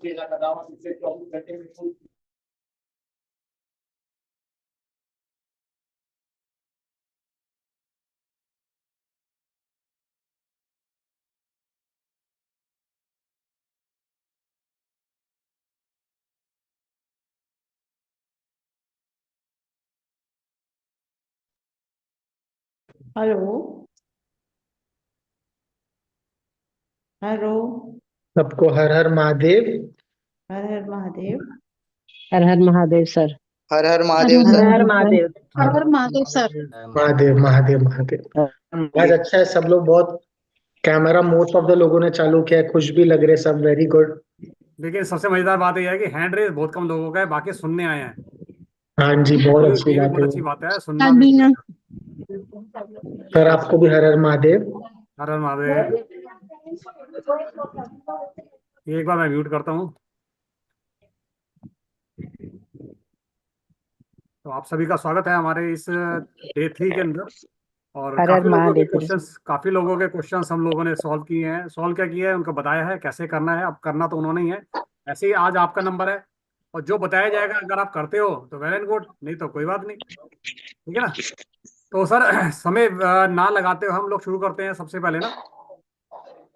Hello. Hello. सबको हर हर महादेव। हर हर महादेव। हर हर Mahadev sir. हर हर हर महादेव हर sir. हर Mahadev Mahadev. Sir. हर हर Mahadev sir. Mahadev Mahadev Mahadev. आज अच्छा है, सब लोग बहुत कैमरा मोस्ट ऑफ द लोगों ने चालू किया है, खुश भी लग रहे सब। Very good. लेकिन सबसे मजेदार बात यह है कि हैंड रेस बहुत कम लोगों का है, बाकी सुनने आए हैं। हाँ जी, बहुत ये अच्छी ये भी बात बहुत है। अच्छी बात है, हाँ सुनना भी जी हाँ। पड़ेगा। सर आपको भी हर हर महादेव। हर हर महादेव। ये एक बार मैं म्यूट करता हूँ। तो आप सभी का स्वागत है हमारे इस डे 3 के अंदर। और हर हर महादेव सर। काफी लोगों के क्वेश्चंस हम लोगों ने सॉल्व किए हैं। सॉल्व क्या किया है, उनको बताया है कैसे करना है। अब करना तो उन्होंने ही है। ऐसे ही आज आपका नंबर है, और जो बताया जाएगा अगर आप करते हो तो वेल एंड गुड, नहीं तो कोई बात नहीं। ठीक है ना। तो सर समय ना लगाते हुए हम लोग शुरू करते हैं सबसे पहले ना।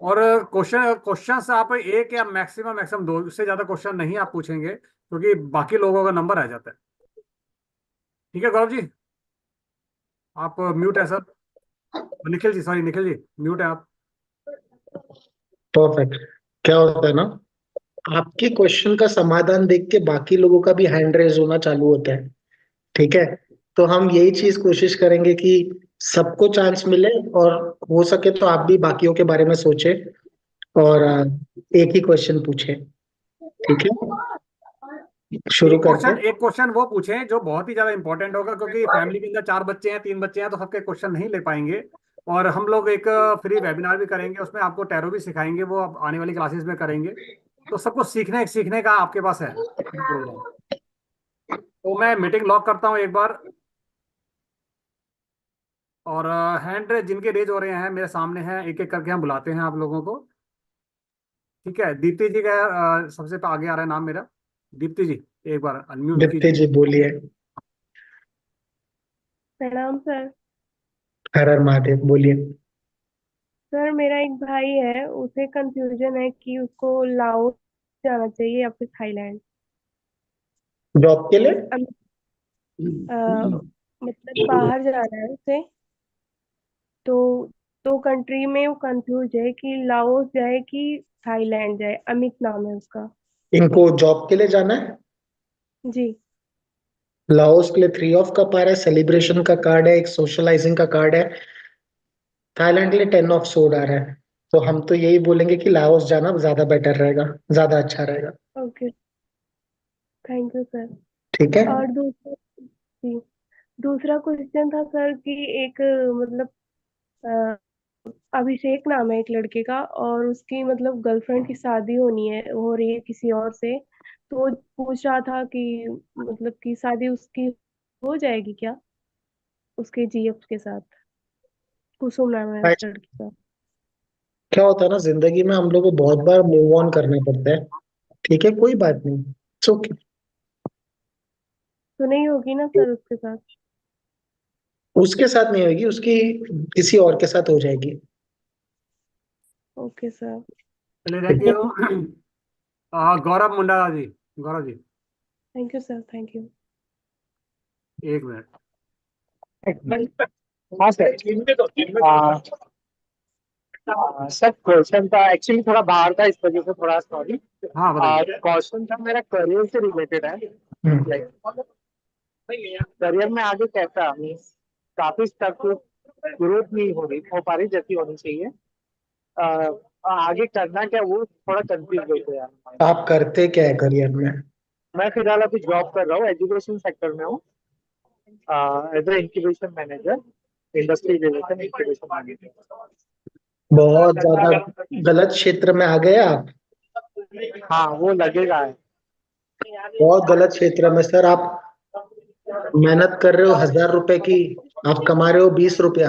और क्वेश्चंस आप एक या मैक्सिमम मैक्सिमम दो, उससे ज्यादा क्वेश्चन नहीं आप पूछेंगे, क्योंकि बाकी लोगों का नंबर आ जाता है। ठीक है गौरव जी, आप म्यूट है sir. Nikhil ji, sorry Nikhil ji, mute है आप। परफेक्ट। क्या होता है ना, आपके क्वेश्चन का समाधान देख के बाकी लोगों का भी हैंड रेज होना चालू होता है। ठीक है, तो हम यही चीज कोशिश करेंगे कि सबको चांस मिले, और हो सके तो आप भी बाकियों के बारे में सोचे और एक ही क्वेश्चन पूछे। ठीक है, शुरू करते हैं। एक क्वेश्चन वो पूछें जो बहुत ही ज्यादा इंपॉर्टेंट होगा, क्योंकि फैमिली के अंदर 4 बच्चे हैं, 3 बच्चे हैं, तो सबके क्वेश्चन नहीं ले पाएंगे। और हम लोग एक फ्री वेबिनार भी करेंगे, उसमें आपको टैरो भी सिखाएंगे, वो आप आने वाली क्लासेस में करेंगे। तो सबको सीखने सीखने का आपके पास है प्रोग्राम। तो मैं मीटिंग लॉक करता हूँ एक बार। और हैंड जिनके रेज हो रहे हैं मेरे सामने हैं, एक एक करके हम बुलाते हैं आप लोगों को। ठीक है, दीप्ति जी का सबसे आगे आ रहा है नाम मेरा। दीप्ति जी, एक बार अनम्यूट दीप्ति कीजिए। जी बोलिए। प्रणाम सर। हर हर महादेव बोलिए। सर मेरा एक भाई है, उसे कंफ्यूजन है कि उसको लाओस जाना चाहिए या फिर थाईलैंड। जॉब के लिए। अम, अ, मतलब बाहर जाना है उसे। तो दो कंट्री में वो कंफ्यूज है कि लाओस जाए कि थाईलैंड जाए। अमित नाम है उसका। इनको जॉब के लिए जाना है। जी। लाओस के लिए 3 ऑफ कप आ रहा है, सेलिब्रेशन का कार्ड है, एक सोशलाइजिंग का कार्ड है। थाईलैंड के लिए 10 ऑफ सोड आ रहा है। तो हम तो यही बोलेंगे कि लाओस जाना ज्यादा बेटर रहेगा, ज्यादा अच्छा रहेगा। Okay, thank you sir. ठीक है। और दूसरा, जी, दूसरा क्वेश्चन था सर कि एक मतलब अभिषेक नाम है एक लड़के का, और उसकी मतलब गर्लफ्रेंड की शादी होनी है, हो रही है किसी और से। तो वो पूछ रहा था कि मतलब कि शादी उसकी हो जाएगी क्या उसके जीएफ के साथ। कुसुम नाम है उस आज लड़की का। क्या होता है ना, जिंदगी में हम लोग को बहुत बार मूव ऑन करना पड़ता है। ठीक है, कोई बात नहीं। It's okay. तो नहीं होगी ना सर उसके साथ। उसके साथ नहीं होगी, उसकी किसी और के साथ हो जाएगी। Okay sir. चलिए, थैंक ठीक है। You. Gaurav Munda ji, Gaurav ji, thank you sir, thank you. एक मिनट। हाँ सर। सर क्वेश्चन था एक्चुअली थोड़ा बाहर था, इस वजह से थोड़ा सॉरी। हाँ बताइए। क्वेश्चन था मेरा करियर से रिलेटेड है। हम्म। करियर में आगे कैसा मीन्स काफी तक ग्रोथ नहीं हो पा रही जैसी होनी चाहिए। अ, आगे करना क्या वो थोड़ा कंफ्यूज हो गया। आप करते क्या है करियर में। मैं फिलहाल अभी जॉब कर रहा हूँ, एजुकेशन सेक्टर में हूँ, as a incubation manager, industry relation incubation manager. बहुत ज्यादा गलत क्षेत्र में आ गए आप। हाँ वो लगेगा है। बहुत गलत क्षेत्र में सर आप। मेहनत कर रहे हो 1000 रुपए की, आप कमा रहे हो 20 रुपया।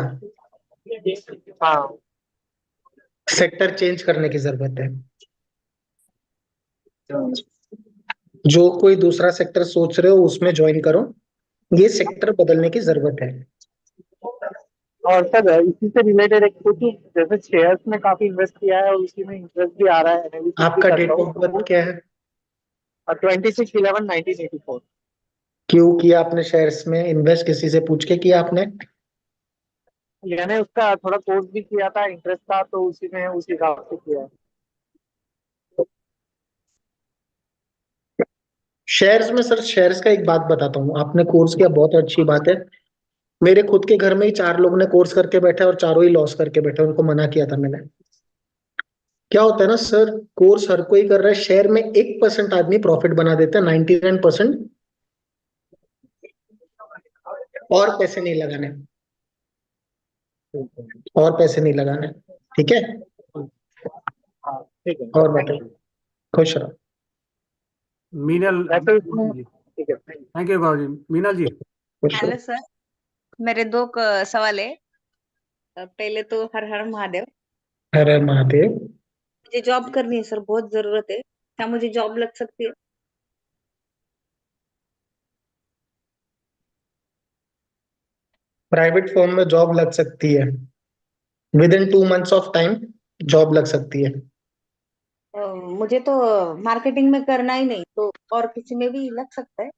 हाँ सेक्टर चेंज करने की जरूरत है। जो कोई दूसरा सेक्टर सोच रहे हो उसमें ज्वाइन करो, ये सेक्टर बदलने की जरूरत है। और सर इसी से रिलेटेड एक कुछ, जैसे शेयर्स में काफी इन्वेस्ट किया है और उसी में इंटरेस्ट भी आ रहा है, एनालिसिस भी आपका कर डेट रहा ऑफ बर्थ क्या है? हूँ। 26/11/1984। क्यों किया आपने शेयर्स में इन्वेस्ट, किसी से पूछ के किया आपने? मैंने उसका थोड़ा कोर्स भी किया था, इंटरेस्ट था, तो उसी में उसी हिसाब से किया है। शेयर्स में सर, शेयर्स का एक बात बताता हूँ, आपने कोर्स किया बहुत अच्छी बात है। मेरे खुद के घर में ही 4 लोग ने कोर्स करके बैठे और चारों ही लॉस करके बैठे, उनको मना किया था मैंने। क्या होता है ना सर, कोर्स हर कोई कर रहा है, शेयर में 1% आदमी प्रॉफिट बना देता है, 99% और पैसे नहीं लगाने, और पैसे नहीं लगाने। ठीक है, हाँ ठीक है, और बताइए, खुश रहो। मीनल वैसे इसमें जी, ठीक है। थैंक यू बाबू जी। मीनल जी, खुश हेलो रहो। सर, मेरे दो सवाल है। पहले तो हर हर महादेव। हर हर महादेव। मुझे जॉब करनी है सर, बहुत जरूरत है, क्या मुझे जॉब लग सकती है? प्राइवेट फर्म में जॉब लग सकती है, with in 2 months of time job लग सकती है। मुझे तो मार्केटिंग में करना ही नहीं, तो और किसी में भी लग सकता है।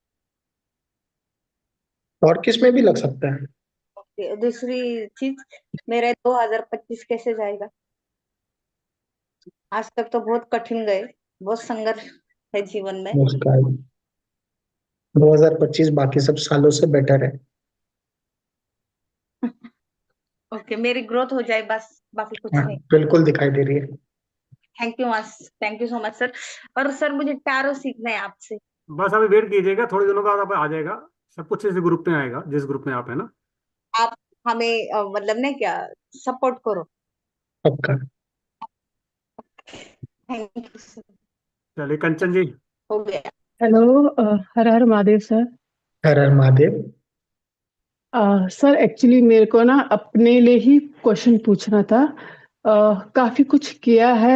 और किस में भी लग सकता है। दूसरी चीज, मेरा 2025 कैसे जाएगा? आज तक तो बहुत कठिन गए, बहुत संघर्ष है जीवन में। उसका 2025 बाकी सब सालों से बेटर है। ओके, मेरी ग्रोथ हो जाए बस, बाकी कुछ हाँ, नहीं। बिल्कुल दिखाई दे रही है। Thank you thank you so much sir. और सर मुझे टैरो सीखना है आपसे। बस अभी वेट कीजिएगा, थोड़े दिनों बाद आप आ जाएगा, सब कुछ इस ग्रुप में आएगा, जिस ग्रुप में आप है ना। आप हमें मतलब ना क्या, सपोर्ट करो। पक्का। Thank you sir. चलिए कंचन जी। हो गया। हेलो, हर हर महादेव सर। हर हर महादेव। सर एक्चुअली मेरे को ना अपने लिए ही क्वेश्चन पूछना था। काफी कुछ किया है,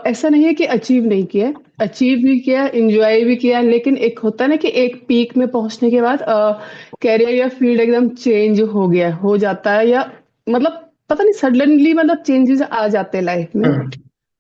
ऐसा नहीं है कि अचीव नहीं किया, अचीव भी किया, एंजॉय भी किया, लेकिन एक होता है ना कि एक पीक में पहुंचने के बाद कैरियर या फील्ड एकदम चेंज हो जाता है, या मतलब पता नहीं सडनली मतलब चेंजेस आ जाते हैं लाइफ में।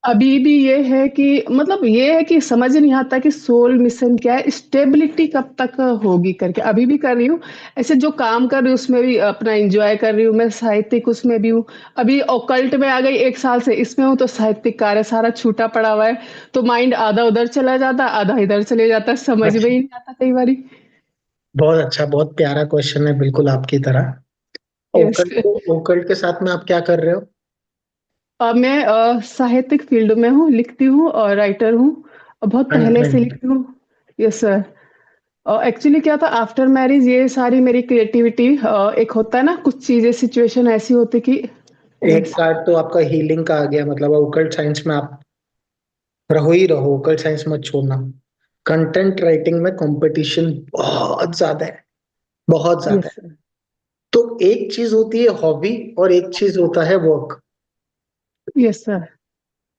अभी भी ये है कि मतलब ये है कि समझ नहीं आता कि सोल मिशन क्या है, स्टेबिलिटी कब तक होगी करके। अभी भी कर रही हूँ, ऐसे जो काम कर रही हूँ उसमें भी अपना एंजॉय कर रही हूँ, मैं साहित्यिक उसमें भी हूँ। अभी ऑकल्ट में आ गई 1 साल से, इसमें हूँ तो साहित्यिक कार्य सारा छूटा पड़ा हुआ है, तो माइंड आधा उधर चला जाता, आधा इधर चले जाता है, समझ में ही नहीं आता कई बारी। बहुत अच्छा, बहुत प्यारा क्वेश्चन है, बिल्कुल आपकी तरह। यस। ओकल्ट के साथ में आप क्या कर रहे हो? मैं साहित्यिक फील्ड में हूँ, लिखती हूँ और राइटर हूँ, बहुत पहले से कंटेंट। लिखती हूँ। Yes sir. एक्चुअली क्या था, आफ्टर मैरिज ये सारी मेरी क्रिएटिविटी, एक होता है ना कुछ चीजें सिचुएशन ऐसी होती कि एक यस। पार्ट तो आपका हीलिंग का आ गया, मतलब ओकल्ट साइंस में आप रहो ही रहो, ओकल्ट साइंस मत छोड़ना। कंटेंट राइटिंग में कंपटीशन बहुत ज्यादा है, बहुत ज्यादा यस है। सर। तो एक चीज होती है हॉबी और एक चीज होता है work. Yes sir.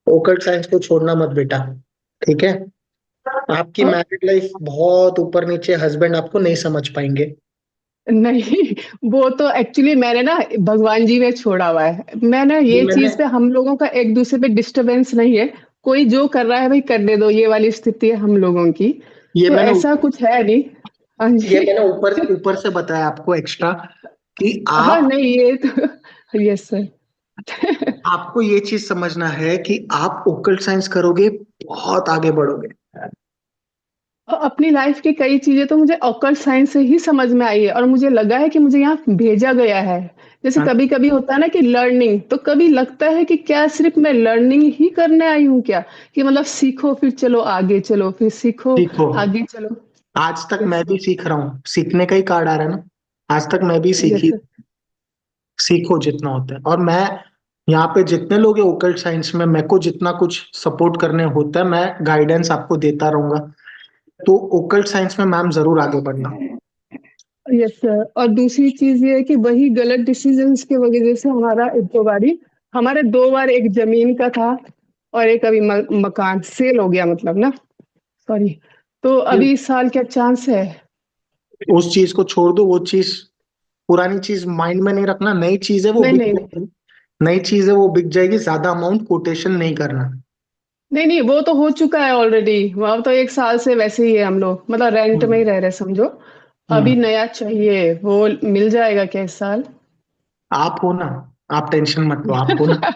Occult science को छोड़ना मत बेटा, ठीक है? आपकी मैरिड लाइफ बहुत ऊपर नीचे, हस्बैंड आपको नहीं समझ पाएंगे। नहीं, वो तो एक्चुअली मैंने ना भगवान जी में छोड़ा हुआ है। मैं ना ये ये मैंने चीज पे हम लोगों का एक दूसरे पे डिस्टरबेंस नहीं है, कोई जो कर रहा है भाई करने दो, ये वाली स्थिति है हम लोगों की। ये तो मैंने ऐसा कुछ है नहीं। हाँ ये जी। मैंने ऊपर ऊपर से बताया आपको एक्स्ट्रा कि हाँ आप नहीं ये तो यस सर। आपको ये चीज समझना है कि आप ओकल्ट साइंस करोगे बहुत आगे बढ़ोगे। अपनी लाइफ की कई चीजें तो मुझे ऑकल्ट साइंस से ही समझ में आई है, और मुझे लगा है कि मुझे यहाँ भेजा गया है। जैसे हाँ, कभी कभी होता है ना कि लर्निंग, तो कभी लगता है कि क्या सिर्फ मैं लर्निंग ही करने आई हूँ क्या, कि मतलब सीखो फिर चलो आगे चलो, फिर सीखो सीखो। आगे चलो। आज तक यस मैं भी सर। सीख रहा हूँ, सीखने का ही कार्ड आ रहा है ना। आज तक मैं भी यस सीखी, सर। सीखो जितना होता है। और मैं यहाँ पे जितने लोग हैं ओकल्ट साइंस में, मेरे को जितना कुछ सपोर्ट करने होता है मैं गाइडेंस आपको देता रहूंगा। तो ओकल्ट साइंस में मैम जरूर आगे बढ़ना। Yes sir. और दूसरी चीज ये है कि वही गलत डिसीजंस की वजह से हमारे 2 बार एक जमीन का था, और एक अभी मकान सेल हो गया मतलब ना। सॉरी। तो अभी इस साल क्या चांस है? उस चीज को छोड़ दो, वो चीज पुरानी चीज माइंड में नहीं रखना, नई चीज है वो नहीं बिक नहीं नहीं जाएगी। नई चीज है वो बिक जाएगी, ज्यादा अमाउंट कोटेशन नहीं करना। नहीं नहीं, वो तो हो चुका है ऑलरेडी। वहां तो 1 साल से वैसे ही है हम लोग, मतलब रेंट में ही हम्म। रह रहे समझो। अभी हम्म। नया चाहिए, वो मिल जाएगा क्या इस साल? आप हो ना, आप टेंशन मत लो, आप हो ना।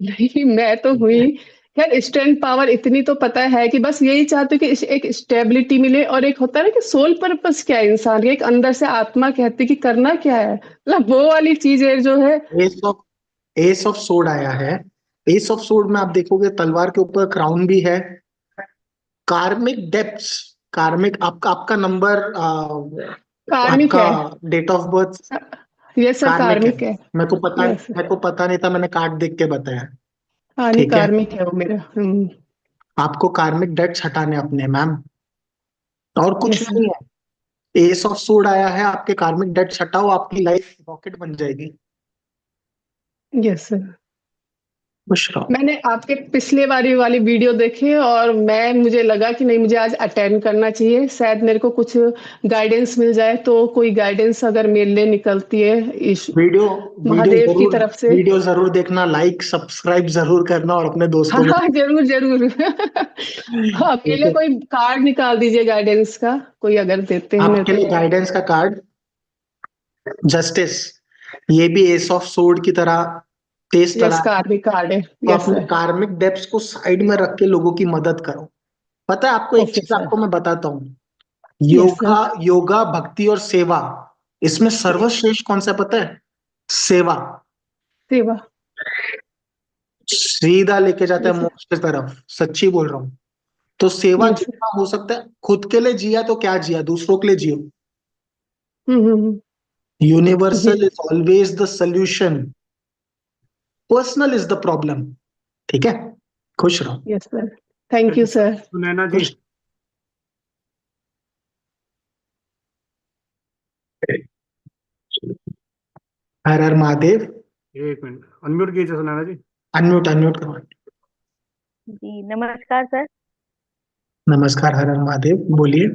नहीं, मैं तो हुई। खैर, स्ट्रेंथ पावर इतनी तो पता है कि बस यही चाहते हो कि एक स्टेबिलिटी मिले, और एक होता है ना कि सोल पर्पस क्या है इंसान का, एक अंदर से आत्मा कहती है कि करना क्या है, मतलब वो वाली चीजें जो है। एस ऑफ एस ऑफ सोड आया है। एस ऑफ सोड में आप देखोगे तलवार के ऊपर क्राउन भी है। कार्मिक डेप्थ्स, कार्मिक आपका आपका नंबर, कार्मिक आपका है। डेट ऑफ बर्थ ये सर कार्मिक है। कार्मिक है। यस। मेरे को पता नहीं था, मैंने कार्ड देख के बताया। हाँ, नहीं ठीक है, कार्मिक है वो मेरा। आपको कार्मिक डेट्स हटाने अपने मैम, और कुछ यस सर। नहीं है। एस ऑफ सोड आया है, आपके कार्मिक डेट्स हटाओ, आपकी लाइफ रॉकेट बन जाएगी। Yes sir. खुश रहो। मैंने आपके पिछले वाली वीडियो देखी, और मुझे लगा कि नहीं, मुझे आज अटेंड करना चाहिए, शायद मेरे को कुछ गाइडेंस मिल जाए। तो कोई गाइडेंस अगर मेरे लिए निकलती है इस वीडियो महादेव की तरफ से। वीडियो जरूर देखना, लाइक सब्सक्राइब जरूर करना और अपने हाँ दोस्तों में। हाँ, जरूर जरूर। हाँ, मेरे ठीक लिए है, कोई कार्ड निकाल दीजिए गाइडेंस का, कोई अगर देते हैं मेरे आपके को। लिए गाइडेंस का कार्ड जस्टिस, ये भी एस ऑफ सोर्ड की तरह तेज यस, तरह। कार्मिक कार्ड है। तो यस अपने सर। कार्मिक डेप्स को साइड में रख के लोगों की मदद करो। पता है आपको, एक ओके चीज सर। आपको मैं बताता हूँ। Yes sir. योगा भक्ति और सेवा, इसमें सर्वश्रेष्ठ कौन सा पता है? सेवा। सेवा। सीधा लेके जाता है यस सर। मोक्ष की तरफ, सच्ची बोल रहा हूँ। तो सेवा यस सर। जितना हो सकता है, खुद के लिए जिया तो क्या जिया, दूसरों के लिए जियो। हम्म। Universal is always the solution, personal is the problem. ठीक है, खुश रहो। Yes sir. थैंक यू चलिए सर। सुनैना जी, खुश। हर हर महादेव। एक मिनट अनम्यूट कीजिए सुनैना जी। अनम्यूट अनम्यूट करो। जी नमस्कार सर। नमस्कार, हर हर महादेव, बोलिए।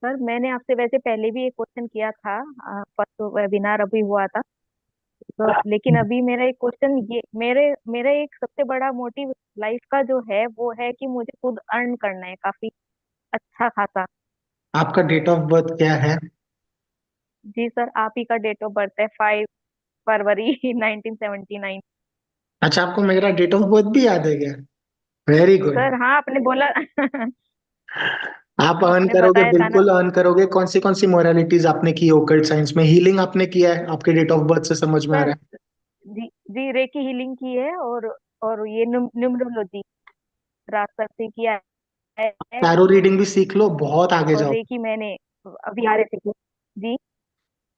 सर मैंने आपसे वैसे पहले भी एक क्वेश्चन किया था, फर्स्ट वेबिनार अभी हुआ था। तो लेकिन अभी मेरा एक क्वेश्चन, ये मेरे मेरा एक सबसे बड़ा मोटिव लाइफ का जो है वो है कि मुझे खुद अर्न करना है काफी अच्छा खासा। आपका डेट ऑफ बर्थ क्या है? जी सर, आप ही का डेट ऑफ बर्थ है 5 फरवरी 1979। अच्छा, आपको मेरा डेट ऑफ बर्थ भी याद है क्या? Very good. सर हाँ, आपने बोला आप अर्न आपने करोगे, बताया था ना। बिल्कुल अर्न करोगे। कौन सी मोरालिटीज आपने की ओकल्ट साइंस में? हीलिंग आपने किया है, आपके डेट ऑफ बर्थ से समझ में आ सर रहा है। जी जी, रेकी हीलिंग की है, और ये न्यूमरोलॉजी रास्ता से किया है। टैरो रीडिंग भी सीख लो, बहुत आगे और जाओ। रेकी मैंने अभी आ रहे थे जी।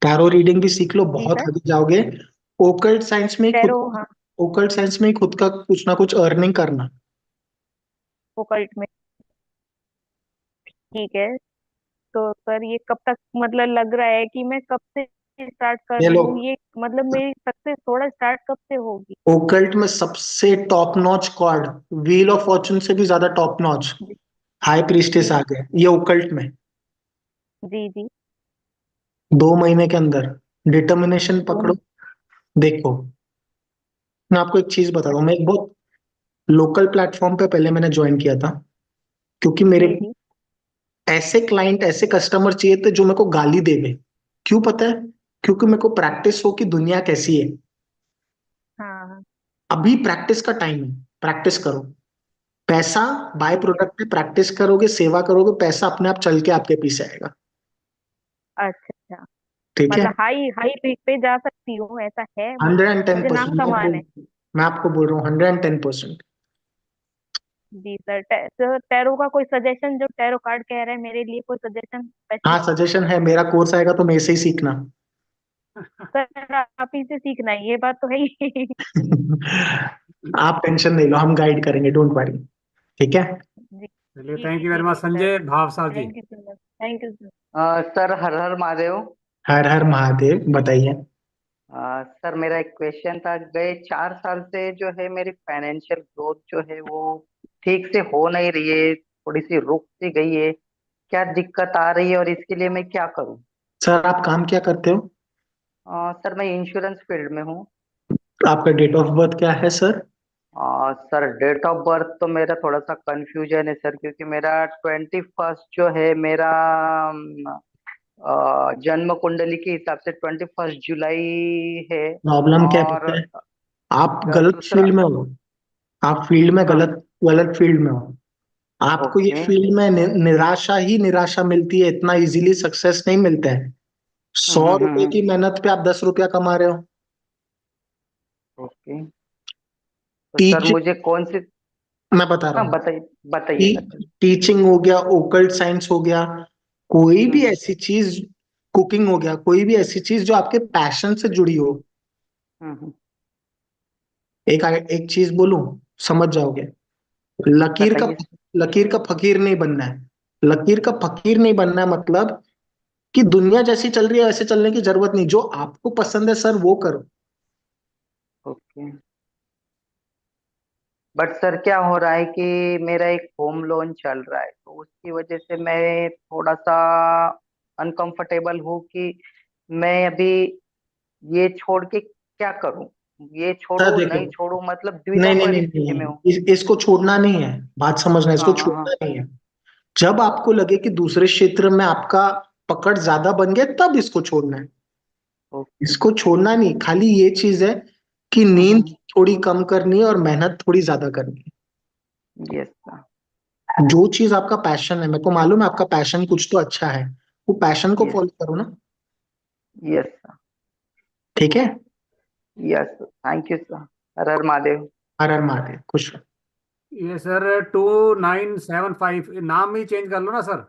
टैरो रीडिंग भी सीख लो, जी बहुत सर। आगे जाओगे। ओकल्ट साइंस में ही खुद टैरो, हाँ। ओकल्ट साइंस में ही खुद का कुछ ना कुछ अर्निंग करना। ओकल्ट में ठीक है। तो सर ये कब तक, मतलब लग रहा है कि मैं कब से स्टार्ट कर ये लो, लूँ ये, मतलब मेरी सक्सेस थोड़ा स्टार्ट कब से होगी? ओकल्ट में सबसे top notch card, wheel of Fortune से भी ज्यादा टॉप नॉच, जी हाई प्रीस्टेस जी आ गए ये ओकल्ट में। जी जी। 2 महीने के अंदर डिटर्मिनेशन दो पकड़ो, देखो। मैं आपको एक चीज बता दूं, मैं एक बहुत लोकल प्लेटफॉर्म पे पहले मैंने ज्वाइन किया था, क्योंकि मेरे जी जी। ऐसे क्लाइंट, ऐसे कस्टमर चाहिए थे जो मेरे को गाली देवे। क्यों पता है? क्योंकि मेरे को प्रैक्टिस हो कि दुनिया कैसी है। हाँ हाँ। अभी प्रैक्टिस का टाइम है, प्रैक्टिस करो। पैसा बाय ठीक है। प्रोडक्ट है, प्रैक्टिस करोगे, सेवा करोगे, पैसा अपने आप चल के आपके पीछे आएगा। अच्छा अच्छा। ठीक है, मतलब हाई हाई पीक पे जा सकती हूँ, ऐसा है? हंड्रेड एंड टेन मुझे नाम परसेंट कमाना है। मैं आपको बोल रहा हूँ, 110%। जी सर, सर टैरो का कोई सजेशन, जो टैरो कार्ड कह रहे हैं मेरे लिए, कोई सजेशन हाँ, स्पेसिफिक? सजेशन है, मेरा कोर्स आएगा तो मेरे से ही सीखना। सर आप ही से सीखना है, ये बात तो है ही। आप टेंशन नहीं लो, हम गाइड करेंगे, डोंट वरी। ठीक है। जी चलिए जी थैंक जी यू वेरी जी मच जी sir. Sanjay Bhavsar ji. Thank you sir, thank you sir. Sir हर हर महादेव। हर हर महादेव, बताइए। सर मेरा एक क्वेश्चन था, गए 4 साल से जो है मेरी फाइनेंशियल ग्रोथ जो है वो ठीक से हो नहीं रही है, थोड़ी सी रुक सी गई है। क्या दिक्कत आ रही है और इसके लिए मैं क्या करूं? सर आप काम क्या करते हो? सर मैं इंश्योरेंस फील्ड में हूँ। आपका डेट ऑफ बर्थ क्या है sir? Sir date of birth तो मेरा थोड़ा सा कंफ्यूजन है सर, क्योंकि मेरा 21 जो है मेरा जन्म कुंडली के हिसाब से 21 जुलाई है। प्रॉब्लम क्या और पता है? आप गलत दूसरा। फील्ड में हो। आप फील्ड में हाँ। गलत गलत फील्ड में हो। आपको ये ओके। फील्ड में निराशा ही निराशा मिलती है, इतना इजीली सक्सेस नहीं मिलता है। 100 रुपए हम्म। की मेहनत पे आप 10 रुपया कमा रहे हो। ओके। तो सर टीचिंग, मुझे कौन सी। मैं बता रहा हाँ हूँ। बताइए बताइए बताइए। टीचिंग हो गया, ओकल्ट साइंस हो गया, कोई भी हम्म ऐसी चीज, कुकिंग हो गया, कोई भी ऐसी चीज जो आपके पैशन से जुड़ी हो। हम्म। एक एक चीज बोलूं, समझ जाओगे। लकीर का बताइए। लकीर का फकीर नहीं बनना है। लकीर का फकीर नहीं बनना है मतलब कि दुनिया जैसी चल रही है वैसे चलने की जरूरत नहीं, जो आपको पसंद है सर वो करो। ओके। बट सर क्या हो रहा है कि मेरा एक होम लोन चल रहा है, तो उसकी वजह से मैं थोड़ा सा अनकंफर्टेबल हूँ कि मैं अभी ये छोड़ के क्या करूँ। ये सर छोड़ू देखो, नहीं छोड़ू, मतलब नहीं द्विधा नहीं नहीं परिस्थिति में नहीं, हूँ। इसको छोड़ना नहीं है। बात समझना, इसको हाँ हाँ हाँ। छोड़ना नहीं है। जब आपको लगे कि दूसरे क्षेत्र में आपका पकड़ ज्यादा बन गया तब इसको छोड़ना है। ओके। इसको छोड़ना नहीं, खाली ये चीज है कि नींद हम्म। थोड़ी कम करनी है और मेहनत थोड़ी ज्यादा करनी यस सर। है। जो चीज आपका पैशन है, मेरे को मालूम है आपका पैशन कुछ तो अच्छा है, वो पैशन को यस। फॉलो करो ना। Yes sir. ठीक है। यस। Thank you sir. हर हर महादेव। हर हर महादेव, खुश रहो। ये सर 2975 नाम ही चेंज कर लो ना सर।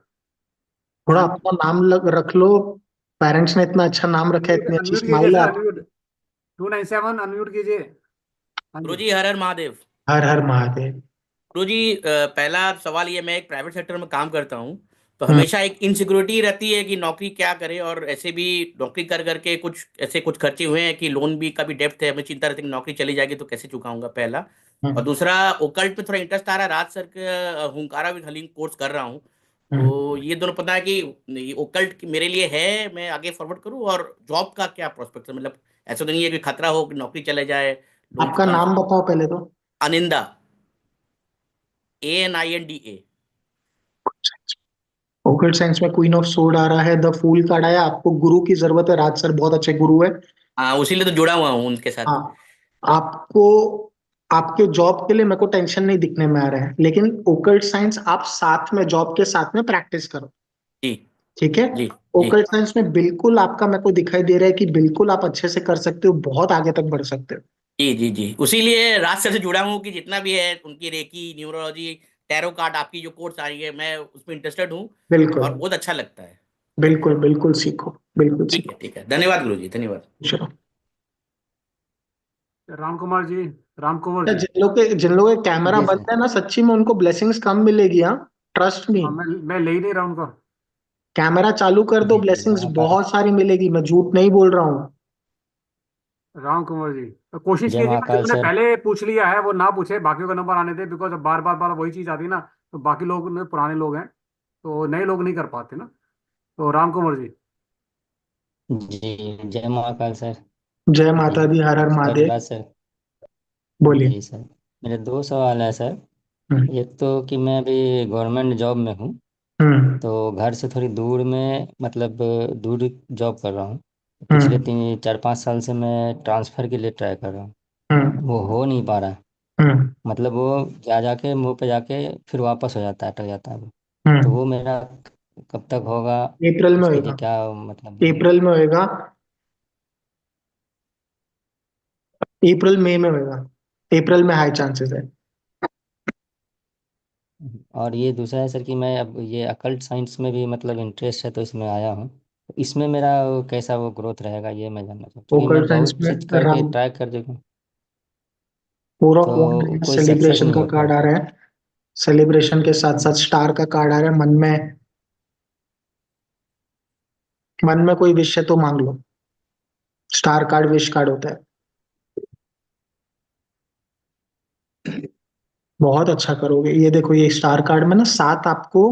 थोड़ा अपना नाम रख लो। पेरेंट्स ने इतना अच्छा नाम रखा है, अनम्यूट इतनी अच्छी अनम्यूट कीजिए स्माइल है सर, आप। अनम्यूट। 297 अनम्यूट कीजिए। हाँ गुरु जी। जी हर हर महादेव। हर हर महादेव। गुरु जी पहला सवाल ये, मैं एक प्राइवेट सेक्टर में काम करता हूँ, तो हम्म। हमेशा एक इनसिक्योरिटी रहती है कि नौकरी क्या करे, और ऐसे भी नौकरी कर करके कुछ ऐसे कुछ खर्चे हुए हैं कि लोन भी का भी डेप्थ है, हमें चिंता रहती है कि नौकरी चली जाएगी तो कैसे चुकाऊंगा, पहला। और हम्म। दूसरा, ओकल्ट में थोड़ा इंटरेस्ट आ रहा है, राज सर का हुंकारा भी हलीम कोर्स कर रहा हूँ। हम्म। तो ये दोनों पता है कि ये ओकल्ट मेरे लिए है, मैं आगे फॉरवर्ड करूँ, और जॉब का क्या प्रोस्पेक्ट है, मतलब ऐसा तो नहीं है कि खतरा हो कि नौकरी चले जाए, लोन आपका चुकाना नाम शुरू। बताओ पहले तो। अनिंदा, ANINDA। ओकल्ट साइंस में क्वीन ऑफ सोर्ड आ रहा है, द फूल कार्ड आया। आपको गुरु की जरूरत है, राज सर बहुत अच्छे गुरु है। हाँ, उसीलिए तो जुड़ा हुआ हूँ उनके साथ। हाँ। आपको आपके जॉब के लिए मेरे को टेंशन नहीं दिखने में आ रहा है, लेकिन ओकल्ट साइंस आप साथ में, जॉब के साथ में प्रैक्टिस करो। जी ठीक है। जी जी ओकल्ट साइंस में बिल्कुल आपका मेरे को दिखाई दे रहा है कि बिल्कुल आप अच्छे से कर सकते हो, बहुत आगे तक बढ़ सकते हो। जी जी जी, उसीलिए राज सर से जुड़ा हूँ कि जितना भी है उनकी रेकी, न्यूरोलॉजी, टैरो कार्ड, आपकी जो कोर्स आ रही है, मैं उसमें इंटरेस्टेड हूँ बिल्कुल और बहुत अच्छा लगता है। बिल्कुल बिल्कुल सीखो, बिल्कुल ठीक है सीखो। ठीक है, धन्यवाद गुरु जी, धन्यवाद। चलो। राम कुमार जी, राम कुंवर जी। जिन लोगों के कैमरा जी बंद सर। है ना, सच्ची में उनको ब्लेसिंग्स कम मिलेगी, हाँ। Trust me. हाँ, मैं ले ही नहीं रहा उनको। कैमरा चालू कर दो, जी जी, ब्लेसिंग्स महाकाल। बहुत सारी मिलेगी, मैं झूठ नहीं बोल रहा हूँ। राम कुंवर जी, तो कोशिश जय कीजिएगा महाकाल जिन्होंने सर। पहले पूछ लिया है वो ना पूछे, बाकियों का नंबर आने दे, बिकॉज बार बार बार वही चीज आती है ना, तो बाकी लोग में पुराने लोग हैं, तो नए लोग नहीं कर पाते ना। तो राम कुंवर जी। जी जय महाकाल सर। जय जी माता दी, हर हर सर, महादेव। राज सर। बोलिए। जी सर, मेरे दो सवाल है सर। हम्म। एक तो कि मैं अभी गवर्नमेंट जॉब में हूँ, हम्म। तो घर से थोड़ी दूर में, मतलब दूर जॉब कर रहा हूँ। पिछले हम्म। 3 4 5 साल से मैं ट्रांसफ़र के लिए ट्राई कर रहा हूँ, हम्म। वो हो नहीं पा रहा है। हम्म। मतलब वो जा जाके मुंह पे जाके फिर वापस हो जाता है, अटक जाता है वो। तो हम्म। वो मेरा कब तक होगा, अप्रैल में उसके लिए होएगा। क्या मतलब। अप्रैल में होएगा। अप्रैल मई में होएगा। अप्रैल में हाई चांसेस है। और ये दूसरा है सर कि मैं अब ये अकल्ट साइंस में भी मतलब इंटरेस्ट है, तो इसमें आया हूँ। तो इसमें मेरा कैसा वो ग्रोथ रहेगा, ये मैं जानना चाहता हूँ, क्योंकि ओकल्ट मैं साइंस बहुत में चीज करके राम, ट्राई कर देखूँ पूरा तो कोई सक्सेस सेलिब्रेशन नहीं का हो पा कार्ड आ रहा। रहा है। सेलिब्रेशन के साथ साथ स्टार का कार्ड आ रहा है। मन में कोई विषय तो मांग लो। स्टार कार्ड विश कार्ड होता है। बहुत अच्छा करोगे। ये देखो, ये स्टार कार्ड में ना 7 आपको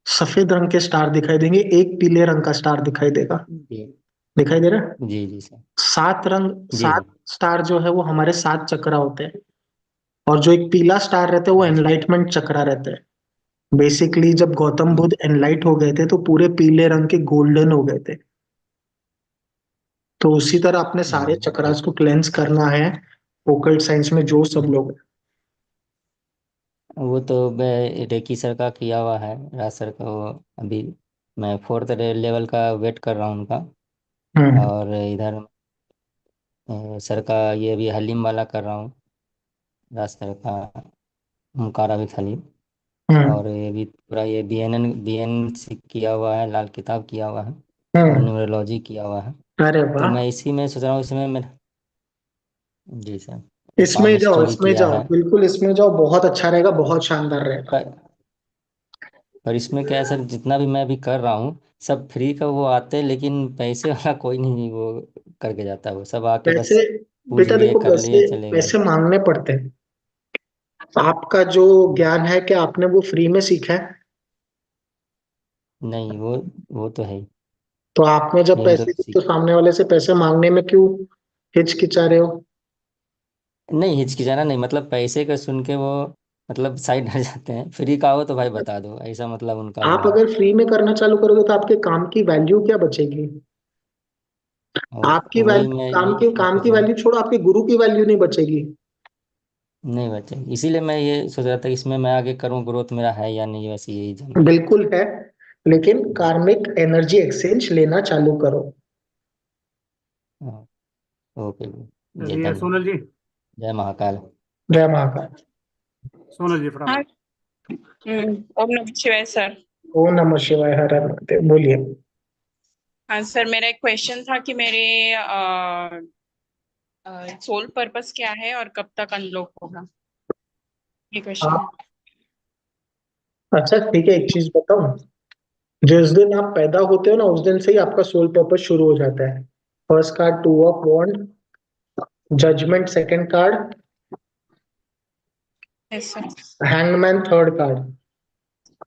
सफेद रंग के स्टार दिखाई देंगे, एक पीले रंग का स्टार दिखाई देगा। जी दिखाई दे रहा है? जी जी सर। 7 जी स्टार जो है वो हमारे 7 चक्र होते हैं, और जो एक पीला स्टार रहता है वो जी एनलाइटमेंट चक्र रहता है। बेसिकली जब गौतम जी बुद्ध एनलाइट हो गए थे तो पूरे पीले रंग के गोल्डन हो गए थे। तो उसी तरह अपने सारे जी। चक्रास को क्लेंस करना है, ओकल्ट साइंस में जो सब लोग हैं। वो तो मैं रेकी सर का किया हुआ है, राज सर का। वो अभी मैं 4th लेवल का वेट कर रहा हूँ उनका। हम्म और इधर सर का ये अभी हलीम वाला कर रहा हूँ, राज सर का ओमकार अभी हलीम। हम्म और ये भी पूरा ये बी एन किया हुआ है, लाल किताब किया हुआ है, और हम्म। न्यूरोलॉजी किया हुआ है। अरे तो वाह, मैं इसी में सोच रहा हूँ, इसमें मैं। जी सर। इसमें पाम जाओ, स्टोरी इसमें किया जाओ, है। बिल्कुल इसमें जाओ, बहुत अच्छा रहेगा, बहुत शानदार रहेगा। पर पर इसमें क्या है सर, जितना भी मैं अभी कर रहा हूँ सब फ्री का वो आते हैं, लेकिन पैसे वाला कोई नहीं वो करके जाता है। वो सब आके पैसे, बस पूछ बेटा लिए, देखो, कर लिए, पैसे चले गए। पैसे मांगने पड़ते हैं। आपका जो ज्ञान है, क्या आपने वो फ्री में सीखा है? नहीं, वो तो है ही। तो आपने जब यही तो पैसे दी तो सामने वाले से पैसे मांगने में क्यों हिचकिचा रहे हो? नहीं, हिचकिचाना नहीं, मतलब पैसे का सुन के वो मतलब साइड हट जाते हैं। फ्री का हो तो भाई बता दो, ऐसा मतलब उनका वो आप है। अगर फ्री में करना चालू करोगे तो आपके काम की वैल्यू क्या बचेगी? और आपकी वही वैल्यू, मैं काम यही की मैं काम सोच की रहा हूँ। वैल्यू छोड़ो, आपके गुरु की वैल्यू नहीं बचेगी। नहीं बचे, इसीलिए मैं ये सोच रहा था कि इसमें मैं आगे करूँ, ग्रोथ मेरा है या नहीं, वैसे यही जानना। बिल्कुल है, लेकिन कार्मिक एनर्जी एक्सचेंज लेना चालू करो। हाँ, ओके जी, चलिए धन्यवाद। सोनल जी। जय महाकाल। जय महाकाल। सोनल जी हाँ। फटाफट। ओम नमः शिवाय सर। ओम नमः शिवाय, हर हर महादेव, बोलिए। हाँ सर, मेरा एक क्वेश्चन था कि मेरे सोल पर्पस क्या है और कब तक अनलॉक होगा, ये क्वेश्चन है। आप, अच्छा ठीक है, एक चीज बताऊं। जिस दिन आप पैदा होते हो ना, उस दिन से ही आपका सोल पर्पस शुरू हो जाता है। First card 2 of wand, judgement second card, yes sir. Hangman third card.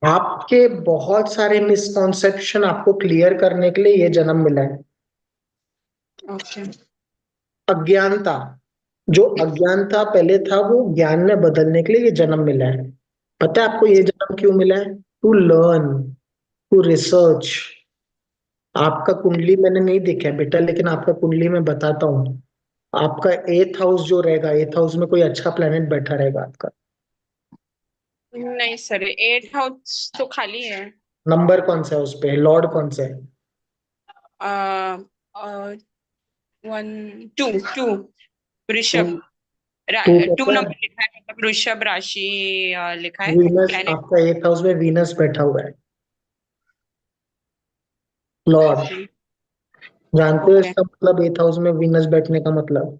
आपके बहुत सारे मिसकॉन्सेप्शन आपको क्लियर करने के लिए ये जन्म मिला है। ओके। अज्ञानता, जो अज्ञानता पहले था वो ज्ञान में बदलने के लिए ये जन्म मिला है। पता है आपको ये जन्म क्यों मिला है? To learn, to research. आपका कुंडली मैंने नहीं देखा है बेटा, लेकिन आपका कुंडली मैं बताता हूँ। आपका 8th हाउस जो रहेगा, 8th हाउस में कोई अच्छा प्लेनेट बैठा रहेगा आपका। नहीं सर, 8 हाउस तो खाली है। नंबर कौन सा है उस पे, लॉर्ड कौन सा है? आ, आ, 1 2 2 टू, वृषभ। टू 2 पता है? नंबर लिखा है, मतलब वृषभ राशि लिखा है वीनस, प्लेनेट। आपका 8th हाउस में वीनस बैठा हुआ है, लॉर्ड। जानते हो ओके। इसका मतलब 8th हाउस में वीनस बैठने का मतलब?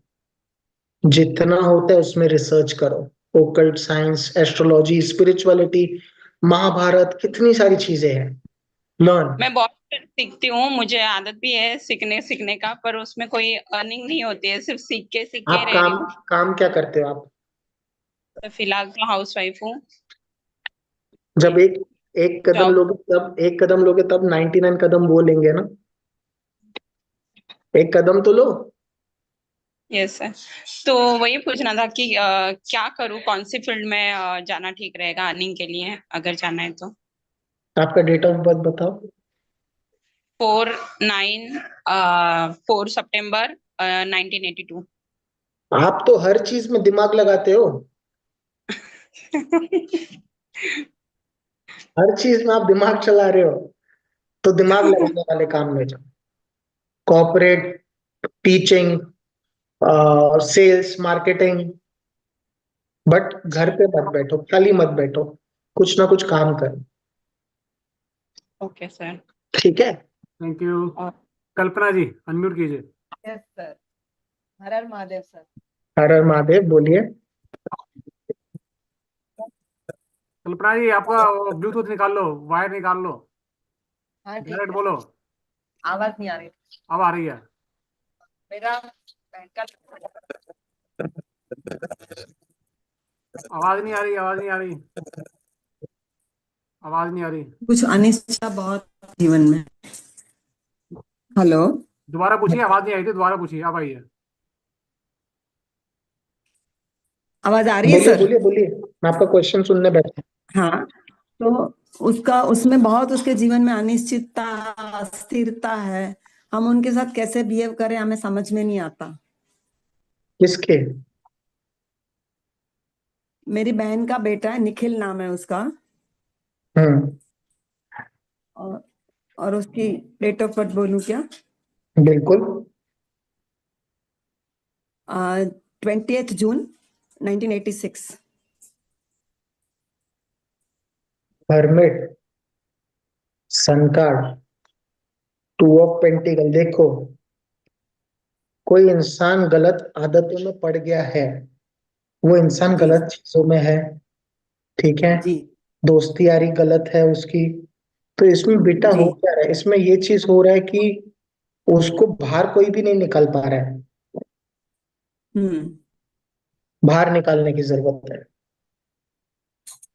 जितना होता है उसमें रिसर्च करो। Occult science, astrology, spirituality, Mahabharat, कितनी सारी चीजें हैं। लर्न। मैं बहुत सीखती हूँ, मुझे आदत भी है सीखने सीखने का, पर उसमें कोई अर्निंग नहीं होती है, सिर्फ सीख के आप रह रही काम, हूँ। काम क्या करते हो आप? तो फिलहाल तो हाउस वाइफ हूँ। जब एक एक कदम जॉब। लोगे तब, एक कदम लोगे तब 99 कदम वो लेंगे ना। एक कदम तो लो। Yes sir. तो वही पूछना था कि क्या करूँ, कौन सी फील्ड में जाना ठीक रहेगा अर्निंग के लिए, अगर जाना है तो। आपका डेट ऑफ बर्थ बताओ। 4 September 1982। आप तो हर चीज में दिमाग लगाते हो, हर चीज में आप दिमाग चला रहे हो। तो दिमाग लगाने वाले काम में जाओ। Corporate, teaching, sales, marketing. But घर पे मत बैठो, खाली मत बैठो, कुछ ना कुछ काम करो। Okay sir. ठीक है। Thank you. और कल्पना जी अनम्यूट कीजिए। Yes sir. हर हर महादेव सर। हर हर महादेव, बोलिए। कल्पना जी आपका ब्लूटूथ निकाल लो, वायर निकाल लो, हाँ ठीक डायरेक्ट है। बोलो। आवाज नहीं आ रही। अब आ रही है। मेरा बहन का आवाज नहीं आ रही, आवाज नहीं आ रही, आवाज नहीं आ रही। कुछ अनिश्चितता बहुत जीवन में। हेलो। दोबारा पूछिए, आवाज नहीं आई थी, दोबारा पूछिए, अब आई है। आवाज आ रही है बोलिए सर? बोलिए बोलिए, मैं आपका क्वेश्चन सुनने बैठा। हाँ, तो उसका उसमें बहुत उसके जीवन में अनिश्चितता, अस्थिरता है। हम उनके साथ कैसे बिहेव करें हमें समझ में नहीं आता। किसके? मेरी बहन का बेटा है, निखिल नाम है उसका। हम्म। और उसकी डेट ऑफ बर्थ बोलूं क्या? बिल्कुल। 20th June 1986। Hermit, sun card, 2 of pentacle. देखो, कोई इंसान गलत आदतों में पड़ गया है, वो इंसान जी गलत चीजों में है, ठीक है, जी दोस्ती यारी गलत है उसकी। तो इसमें बेटा जी। हो क्या रहा है, इसमें ये चीज हो रहा है कि उसको बाहर कोई भी नहीं निकाल पा रहा है। हम्म। बाहर निकालने की जरूरत है।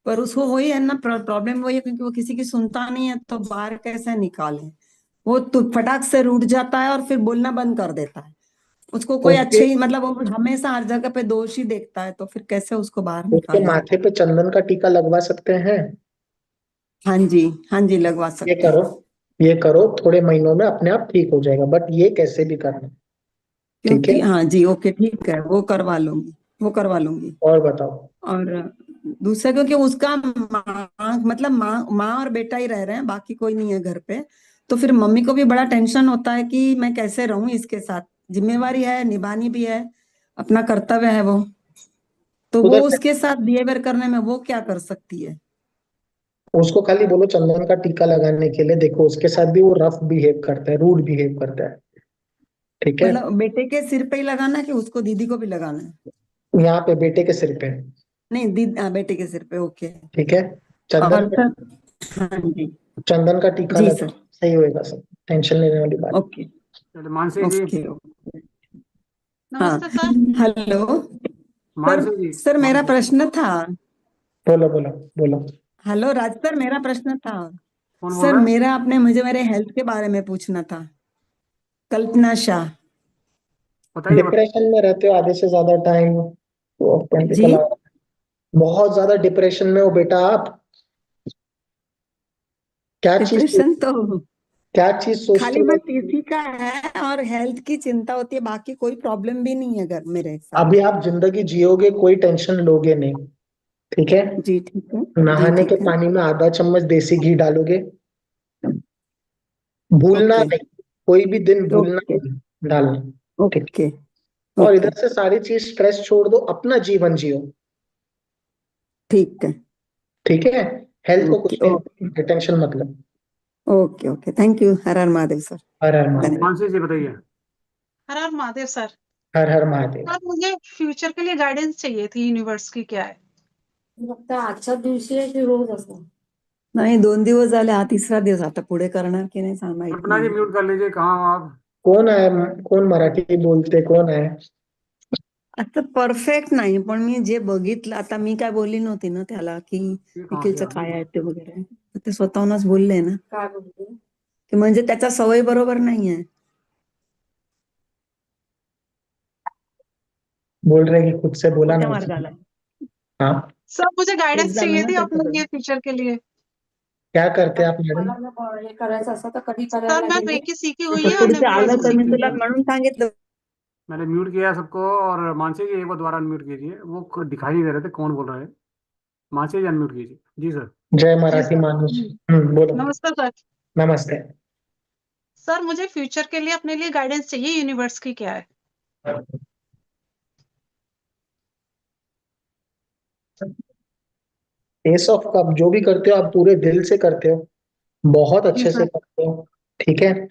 पर उसको वही है ना, प्रॉब्लम वही है, क्योंकि वो किसी की सुनता नहीं है तो बाहर कैसे निकाले। वो तो फटाक से रूठ जाता है और फिर बोलना बंद कर देता है। उसको कोई उसके अच्छे ही मतलब वो हमेशा हर जगह पे दोष ही देखता है, तो फिर कैसे उसको बाहर उसके निकाले। माथे पे चंदन का टीका लगवा सकते हैं। हाँ जी, हाँ जी, लगवा ये सकते करो, हैं। ये करो, थोड़े महीनों में अपने आप ठीक हो जाएगा, बट ये कैसे भी करना। ठीक है, क्योंकि हाँ जी, ओके ठीक है, वो करवा लूंगी, वो करवा लूंगी। और बताओ। और दूसरा, क्योंकि उसका माँ मतलब माँ और बेटा ही रह रहे हैं, बाकी कोई नहीं है घर पे। तो फिर मम्मी को भी बड़ा टेंशन होता है कि मैं कैसे रहूं इसके साथ। जिम्मेवारी है, निभानी भी है, अपना कर्तव्य है वो। तो वो उधर से उसके साथ बिहेवियर करने में वो क्या कर सकती है? उसको खाली बोलो चंदन का टीका लगाने के लिए। देखो, उसके साथ भी वो रफ बिहेव करता है, रूड बिहेव करता है, ठीक है। मतलब बेटे के सिर पे ही लगाना है कि उसको दीदी को भी लगाना है? यहाँ पे बेटे के सिर पे, नहीं, बेटे के सिर पे, ओके। ठीक है। चंदन और सर, हाँ जी, चंदन का टीका जी लगा, सर, सही होएगा सब, टेंशन लेने वाली बात। ओके चलो मानसी जी, ओके। हाँ, नमस्ते sir. Hello sir. Mansi ji, sir मेरा मानसी, प्रश्न था। बोलो बोलो बोलो। हेलो राज सर, मेरा प्रश्न था। कौन बोल सर रहा है? मेरा आपने मुझे मेरे हेल्थ के बारे में पूछना था। कल्पना शाह। बताइए डिप्रेशन में रहते हो आधे से ज्यादा टाइम, तो जी। पेंटिकल बहुत ज्यादा डिप्रेशन में हो बेटा आप। डिप्रेशन तो क्या चीज सोचते खाली हो? बस इसी का है, और हेल्थ की चिंता होती है, बाकी कोई प्रॉब्लम भी नहीं है घर मेरे साथ। अभी आप जिंदगी जियोगे, कोई टेंशन लोगे नहीं, ठीक है। जी ठीक है। जी नहाने के ठीक है। पानी में आधा चम्मच देसी घी डालोगे, भूलना ओके नहीं, कोई भी दिन भूलना ओके नहीं डालना, ठीक ओके है। और ओके। इधर से सारी चीज स्ट्रेस छोड़ दो, अपना जीवन जियो, ठीक है। ठीक है। हेल्थ को ओके कुछ नहीं, टेंशन मत लो। Okay okay, thank you. Har her Mahadev sir. हर हर महादेव। धन्यवाद। मानसी जी बताइए। हर हर महादेव सर। हर हर महादेव। सर मुझे फ्यूचर के लिए गाइडेंस चाहिए थी, यूनिवर्स की क्या है? आजच्या दिवशी आहे की रोज असतो? नाही, 2 दिवस झाले, हा तिसरा दिवस, आता पुढे करणार की नाही सांग, माहित कल्पना जी नाही। म्यूट कर लीजिए, कहाँ हो आप? कौन है, कौन मराठी बोलते, कौन है? आता परफेक्ट नाही, पण मी जे बघितलं, आता मी काय बोलली नव्हती ना त्याला की ये कहाँ से निखिलचं आ काय गई? आहे ते वगैरे, तर ते स्वतःहूनच बोलले ना की म्हणजे त्याचा सवय बरोबर नाहीये. बोल रहे कि खुद से बोला खोट्या नहीं। मार्गाला हाँ, सर मुझे गाइडेंस तेच झालं चाहिए ना थी ते अपने सगळं. लिए, फ्यूचर के लिए। क्या करते हैं आप मैडम? मला हे करायचं असं तर कधी सर करायला मैं गेले, रेकी सीखी हुई है और पुढचे न्यूमरोलॉजी आलं तर मी सीखी हुई तुला है। म्हणून सांगितलं. मैंने म्यूट किया सबको, और मानसी जी एक बार दोबारा अनम्यूट कीजिए, वो दिखाई नहीं दे रहे थे कौन बोल रहा है। मानसी जी अनम्यूट कीजिए। जी सर। जय जी मराठी सर। मानुस। बोलो। नमस्ते सर। नमस्ते। सर मुझे फ्यूचर के लिए अपने लिए गाइडेंस चाहिए, यूनिवर्स की क्या है? एस ऑफ कप, जो भी करते हो आप पूरे दिल से करते हो, बहुत जी अच्छे से सर। करते हो, ठीक है।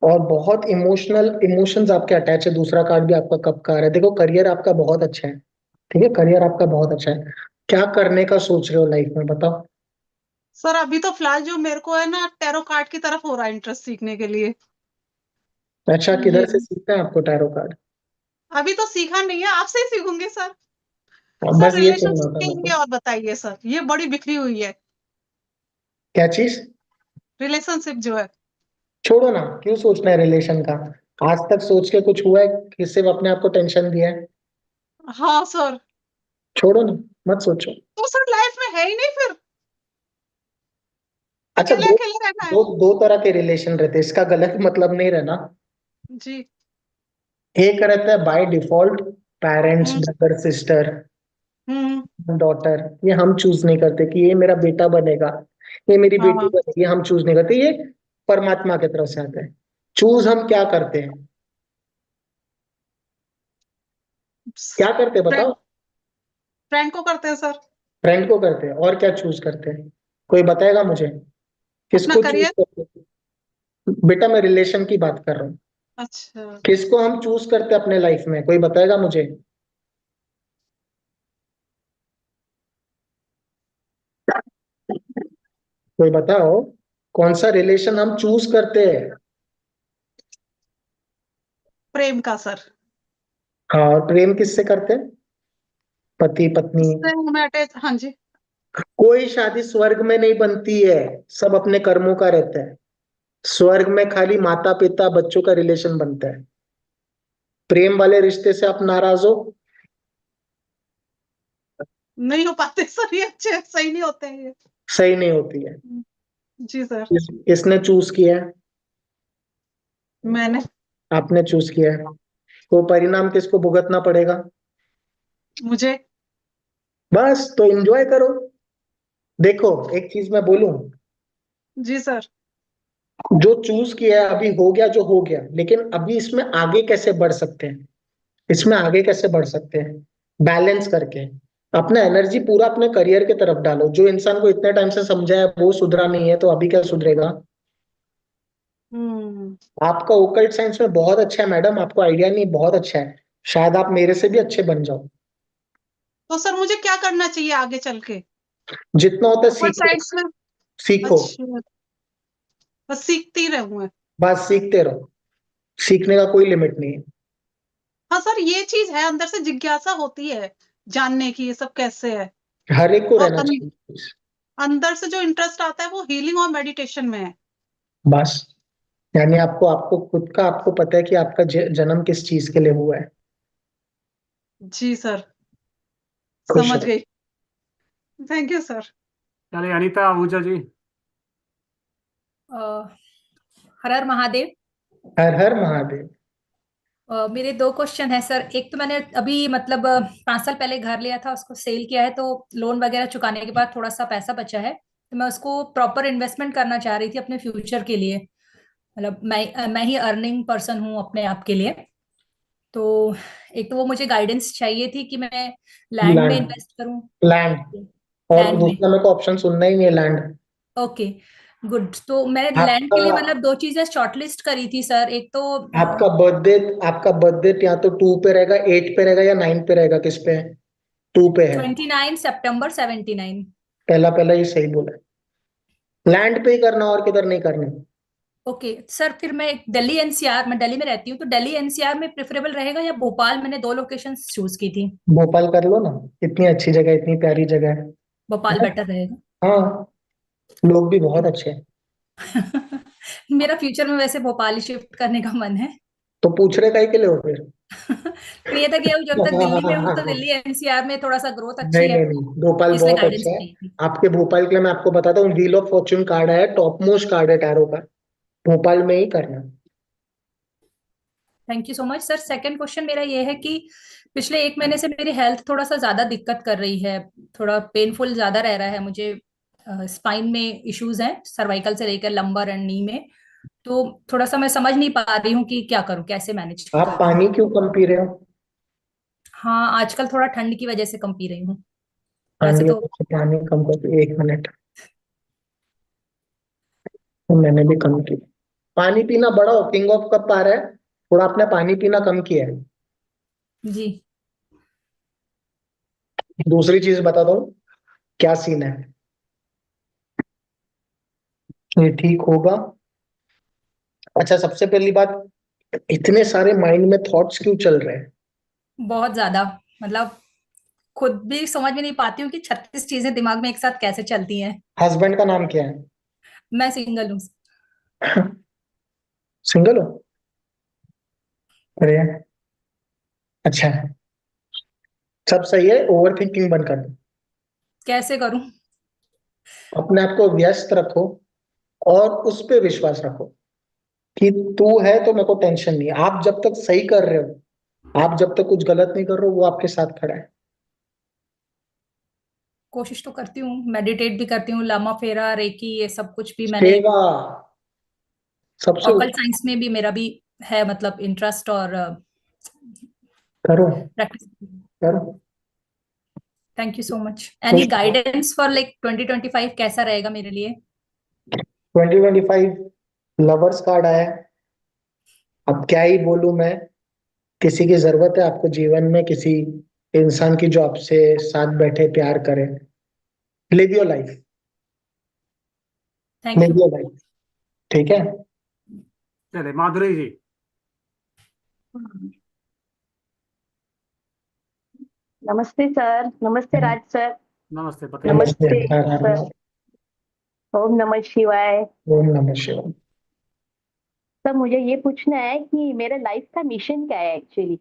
और बहुत इमोशनल इमोशंस आपके अटैच है। दूसरा कार्ड भी आपका कप का आ रहा है। देखो, करियर आपका बहुत अच्छा है, ठीक है, करियर आपका बहुत अच्छा है। क्या करने का सोच रहे हो लाइफ में, बताओ। सर अभी तो फिलहाल जो मेरे को है ना, टैरो कार्ड की तरफ हो रहा है इंटरेस्ट सीखने के लिए। अच्छा, ये किधर से सीखना है आपको टैरो कार्ड? अभी तो सीखा नहीं है, आपसे ही सीखूंगी सर। सर बस ये सुनना रिलेशनशिप था के मेरे लिए को। और बताइए सर, ये बड़ी बिखरी हुई है क्या चीज? रिलेशनशिप जो है। छोड़ो ना, क्यों सोचना है रिलेशन का? आज तक सोच के कुछ हुआ है कि सिर्फ अपने आप को टेंशन दिया है? हाँ सर। छोड़ो ना, मत सोचो। तो सर लाइफ में है ही नहीं फिर, अच्छा, अकेले दो अकेले रहना है। दो दो तरह के रिलेशन रहते हैं, इसका गलत मतलब नहीं रहना। जी। एक रहता है by default, parents, hmm brother sister, hmm. Daughter, ये हम चूज नहीं करते कि ये मेरा बेटा बनेगा, ये मेरी बेटी हाँ बनेगी, हम चूज नहीं करते। ये परमात्मा की तरफ से आता है। चूज हम क्या करते हैं? क्या करते हैं फ्रेंड बताओ? फ्रेंड को करते हैं सर। फ्रेंड को करते हैं, और क्या चूज करते हैं? कोई बताएगा मुझे? अपना किसको चूज करियर। करते हैं? बेटा मैं रिलेशन की बात कर रहा हूँ। अच्छा। किसको हम चूज करते हैं अपने लाइफ में? कोई बताएगा मुझे? कोई बताओ, कौन सा रिलेशन हम चूज करते हैं? प्रेम का सर। हाँ, और प्रेम किससे करते हैं? पति पत्नी। उससे हमें अटैच, हाँ जी। कोई शादी स्वर्ग में नहीं बनती है, सब अपने कर्मों का रहता है। स्वर्ग में खाली माता पिता बच्चों का रिलेशन बनता है। प्रेम वाले रिश्ते से आप नाराज हो? नहीं हो पाते सर, ये अच्छे सही नहीं होते हैं ये। सही नहीं होती है। जी सर। इसने चूज किया है, मैंने। आपने चूज किया है, तो परिणाम किसको भुगतना पड़ेगा? मुझे। बस तो एंजॉय करो। देखो, एक चीज मैं बोलूं, जी सर। जो चूज किया है अभी हो गया जो हो गया, लेकिन अभी इसमें आगे कैसे बढ़ सकते हैं? इसमें आगे कैसे बढ़ सकते हैं? बैलेंस करके अपना एनर्जी पूरा अपने करियर के तरफ डालो। जो इंसान को इतने टाइम से समझा है वो सुधरा नहीं है, तो अभी क्या सुधरेगा? हम्म। आपका ओकल्ट साइंस में बहुत अच्छा है मैडम, आपको आइडिया नहीं, बहुत अच्छा है। शायद आप मेरे से भी अच्छे बन जाओ। तो सर मुझे क्या करना चाहिए आगे चल के जितना होता है ओपन सीखो। साइंस में? सीखो, अच्छा, बस सीखती रहूं मैं। बस सीखते रहो। सीखने का कोई लिमिट नहीं है। हाँ सर, ये चीज है, अंदर से जिज्ञासा होती है जानने की ये सब कैसे है। हर एक को और रहना चाहिए। अंदर से जो इंटरेस्ट आता है वो हीलिंग और मेडिटेशन में है। बस, यानी आपको आपको खुद का आपको पता है कि आपका जन्म किस चीज के लिए हुआ है। जी सर, खुश समझ रहो। गई। Thank you sir. चलिए अनीता आहूजा जी। हर हर महादेव। हर हर महादेव। मेरे दो क्वेश्चन है सर। एक तो मैंने अभी मतलब 5 साल पहले घर लिया था, उसको सेल किया है, तो लोन वगैरह चुकाने के बाद थोड़ा सा पैसा बचा है, तो मैं उसको प्रॉपर इन्वेस्टमेंट करना चाह रही थी अपने फ्यूचर के लिए। मतलब मैं ही अर्निंग पर्सन हूँ अपने आप के लिए। तो एक तो वो मुझे गाइडेंस चाहिए थी कि मैं लैंड में लैंड। इन्वेस्ट करूँ। लैंड। और लैंड में। दूसरा मेरे को ऑप्शन सुनना ही नहीं है, लैंड। Okay, good. तो मैंने लैंड के लिए आपका मतलब दो चीजें शॉर्टलिस्ट करी थी सर। एक तो आपका बर्थडे या तो 2 पे रहेगा, 8 पे रहेगा, या 9 पे रहेगा? किस पे है? 2 पे है। 29 सितंबर 79। पहला पहला ही सही बोला है। लैंड पे ही करना, और किधर नहीं करना। ओके सर, फिर मैं दिल्ली एनसीआर, मैं दिल्ली में रहती हूँ, तो दिल्ली एनसीआर में प्रेफरेबल रहेगा या भोपाल? मैंने दो लोकेशंस चूज की थी। भोपाल कर लो ना, इतनी अच्छी जगह, इतनी प्यारी जगह भोपाल है। बेटर रहेगा। हाँ, लोग भी बहुत अच्छे हैं। मेरा फ्यूचर में वैसे भोपाल ही शिफ्ट करने का मन है। तो पूछ रहे काहे के लिए हो फिर? तो ये था कि अब जब तक दिल्ली में हूँ तो दिल्ली एनसीआर में थोड़ा सा ग्रोथ नहीं अच्छी है, नहीं नहीं, भोपाल इसलिए बहुत गाइडेंस अच्छा है। चाहिए थी। आपके भोपाल के लिए मैं आपको बताता हूँ, व्हील ऑफ फॉर्च्यून कार्ड है, टॉप मोस्ट कार्ड है टैरो का। भोपाल में ही करना। Thank you so much sir. Second question मेरा ये है कि पिछले 1 महीने से मेरी हेल्थ थोड़ा सा ज्यादा दिक्कत कर रही है, थोड़ा पेनफुल ज्यादा रह रहा है मुझे। स्पाइन में इश्यूज हैं, सर्वाइकल से लेकर लंबर एंड नी में। तो थोड़ा सा मैं समझ नहीं पा रही हूँ कि क्या करूँ, कैसे मैनेज आप करूँ। पानी क्यों कम पी रहे हो? हाँ, आजकल थोड़ा ठंड की वजह से कम पी रही हूँ। वैसे ठंडियों तो में पानी कम कर दो, 1 मिनट। तो मैंने भी कम किया। पानी पीना बड़ा हो, किंग ऑफ कप आ रहा है, थोड़ा आपने पानी पीना कम किया है। जी। दूसरी चीज बताता हूँ, क्या सीन है, ये ठीक होगा। अच्छा, सबसे पहली बात, इतने सारे माइंड में थॉट्स क्यों चल रहे हैं? बहुत ज्यादा, मतलब खुद भी समझ में नहीं पाती हूँ कि 36 चीजें दिमाग में एक साथ कैसे चलती हैं। हस्बैंड का नाम क्या है? मैं सिंगल हूँ। सिंगल हो? अरे अच्छा, सब सही है, ओवर थिंकिंग बंद कर दो। कैसे करूं? अपने आप को व्यस्त रखो और उस पे विश्वास रखो कि तू है तो मेरे को टेंशन नहीं है। आप जब तक सही कर रहे हो, आप जब तक कुछ गलत नहीं कर रहे हो, वो आपके साथ खड़ा है। कोशिश तो करती हूँ, मेडिटेट भी करती हूँ, लामा फेरा, रेकी, ये सब कुछ भी मैंने। सेवा सबसे ऑकल्ट साइंस में भी मेरा भी है, मतलब इंटरेस्ट, और करो प्रैक्टिस। करो। Thank you so much. Any guidance for like 2025 कैसा रहेगा मेरे लिए? 2025 लवर्स कार्ड आया है। अब क्या ही बोलूं मैं, किसी की जरूरत है आपको जीवन में, किसी इंसान की जो आपसे साथ बैठे प्यार करे। Live your life, thank live you. Your life, ठीक है। चले माधुरी जी। नमस्ते सर, नमस्ते राज सर। नमस्ते, बताइए। नमस्ते। नमस्ते हर हर सर। महादेव। ओम नमः शिवाय। ओम नमः शिवाय। सर मुझे ये पूछना है कि मेरे लाइफ का मिशन क्या है एक्चुअली।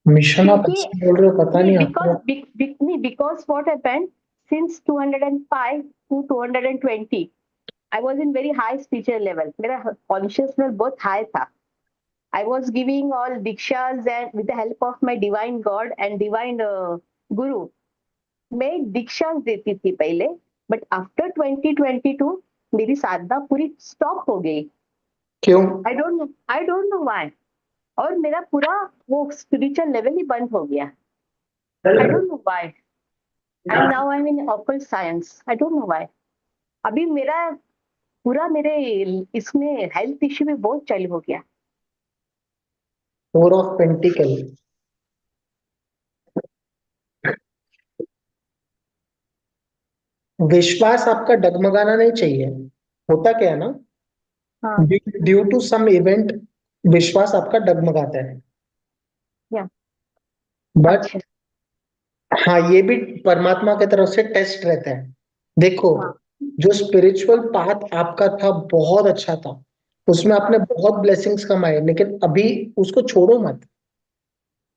मिशन आप क्योंकि अच्छे बोल रहे हो, पता नहीं आपको। because what happened since 205 to 220 I was in very high spiritual level. मेरा conscious level बहुत high था. I was giving all dikshas and with the help of my divine God and divine guru. मैं दीक्षा देती थी पहले, but after 2022 मेरी साधना पूरी stop हो गई। क्यों? आई डोंट नो व्हाई। और मेरा पूरा वो स्पिरिचुअल लेवल ही बंद हो गया। आई don't know why. And now I am in occult science. I don't know why. अभी मेरा पूरा मेरे इसमें हेल्थ इश्यू भी बहुत चालू हो गया। 4 ऑफ पेंटिकल। विश्वास आपका डगमगाना नहीं चाहिए। होता क्या है ना, हाँ ड्यू टू सम इवेंट विश्वास आपका डगमगाता है। या बट अच्छा हाँ, ये भी परमात्मा की तरफ से टेस्ट रहता है। देखो, हाँ जो स्पिरिचुअल पाथ आपका था बहुत अच्छा था, उसमें आपने बहुत ब्लेसिंग्स कमाए, लेकिन अभी उसको छोड़ो मत।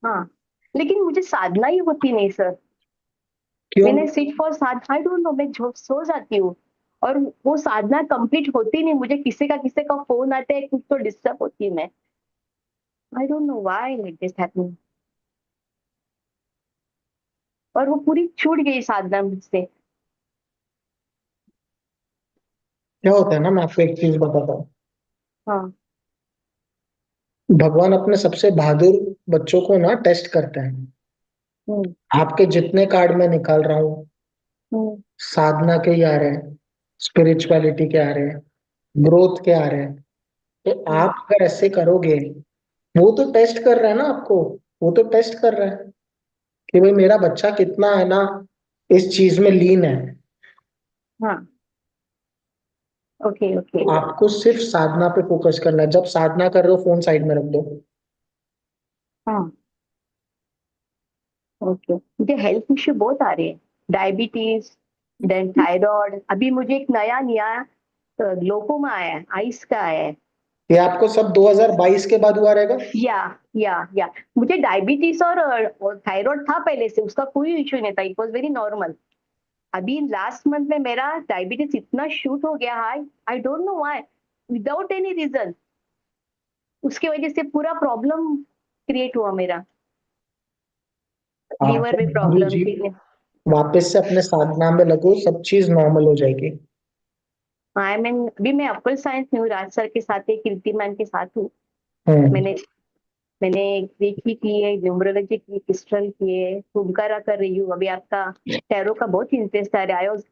हाँ, लेकिन मुझे साधना ही होती नहीं सर। क्यों? मैंने sit for Sadhana, I don't no, मैं सो जाती हूँ और वो साधना कंप्लीट होती नहीं। मुझे किसी का फोन आता है, कुछ तो डिस्टर्ब होती है मैं। आई don't know why like this happening. और वो पूरी छूट गई साधना मुझसे। क्या होता है ना, मैं आपको एक चीज बताता हूँ। हाँ भगवान अपने सबसे बहादुर बच्चों को ना टेस्ट करते हैं। हम्म आपके जितने कार्ड मैं निकाल रहा हूँ, हम्म साधना के ही आ रहे हैं, स्पिरिचुअलिटी के आ रहे हैं, ग्रोथ के आ रहे हैं। तो आप अगर ऐसे करोगे, वो तो टेस्ट कर रहा है ना आपको, वो तो टेस्ट कर रहा है कि भाई मेरा बच्चा कितना है ना इस चीज में लीन है। हाँ ओके ओके आपको सिर्फ साधना पे फोकस करना है। जब साधना कर रहे हो, फोन साइड में रख दो। हाँ ओके। मुझे हेल्थ इश्यू बहुत आ रहे हैं, डायबिटीज, देन थायराइड। अभी मुझे एक नया नया ग्लोकोमा आया है, आइस का आया है। ये आपको सब 2022 के बाद हुआ रहेगा। या मुझे डायबिटीज और थायराइड था पहले से, उसका कोई इश्यू नहीं था, इट वाज वेरी नॉर्मल। अभी लास्ट मंथ में मेरा डायबिटीज इतना शूट हो गया high, I don't know why, without any reason. उसकी वजह से पूरा प्रॉब्लम क्रिएट हुआ मेरा, लीवर में गुरु प्रॉब्लम, जी, किडनी। वापस से अपने साधना में लगो, सब चीज नॉर्मल हो जाएगी। आई मीन अभी मैं अप्पल साइंस में हूँ, राज सर के साथ, एक कीर्तिमान के साथ हूँ। हम्म। मैंने मैंने रेकी की है, न्यूमरोलॉजी की, क्रिस्टल की है, ओमकारा कर रही हूँ। अभी आपका टैरो का बहुत इंटरेस्ट आ रहा है। I was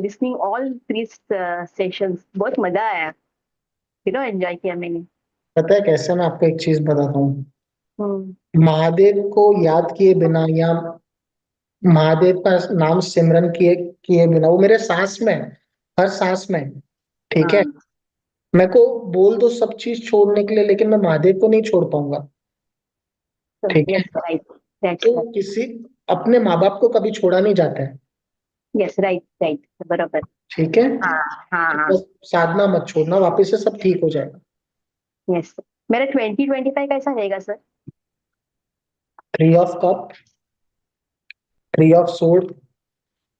listening all 3 sessions, बहुत मजा आया, एंजॉय किया मैंने। पता है कैसे, मैं आपको एक चीज बताता हूँ। हम्म महादेव को याद किए बिना या महादेव का नाम सिमरन किए किए बिना, वो मेरे सांस में है, हर सांस में है, ठीक है। मेरे को बोल दो सब चीज छोड़ने के लिए, लेकिन मैं महादेव को नहीं छोड़ पाऊंगा, ठीक है। यस राइट, दैट्स तो राइट। किसी अपने माँ बाप को कभी छोड़ा नहीं जाता है, यस, राइट राइट, बराबर। ठीक है? हाँ हाँ हाँ, बस साधना मत छोड़ना, वापस से सब ठीक हो जाएगा। यस। मेरा 2025 कैसा रहेगा sir? 3 of cup, 3 of sword,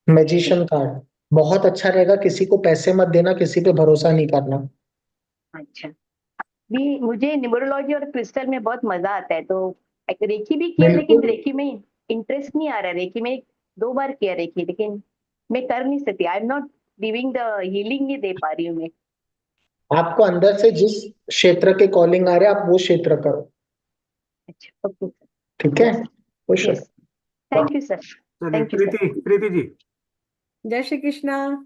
magician card. बहुत अच्छा रहेगा, किसी को पैसे मत देना, किसी पे भरोसा नहीं करना। अच्छा, भी मुझे न्यूमरोलॉजी और क्रिस्टल में बहुत मजा आता है, तो रेकी भी किया, लेकिन बिल्कुल। रेकी में इंटरेस्ट नहीं आ रहा। रेकी में 2 बार किया रेकी, लेकिन मैं कर नहीं सकती। I am not giving the healing, नहीं दे पा रही हूँ मैं। आपको अंदर से जिस क्षेत्र के कॉलिंग आ रहे हैं, आप वो क्षेत्र करो, अच्छा, ओके सर। ठीक है? खुश रहो। यस, थैंक यू सर, चलिए thank you sir. Preeti ji. जय श्री कृष्णा।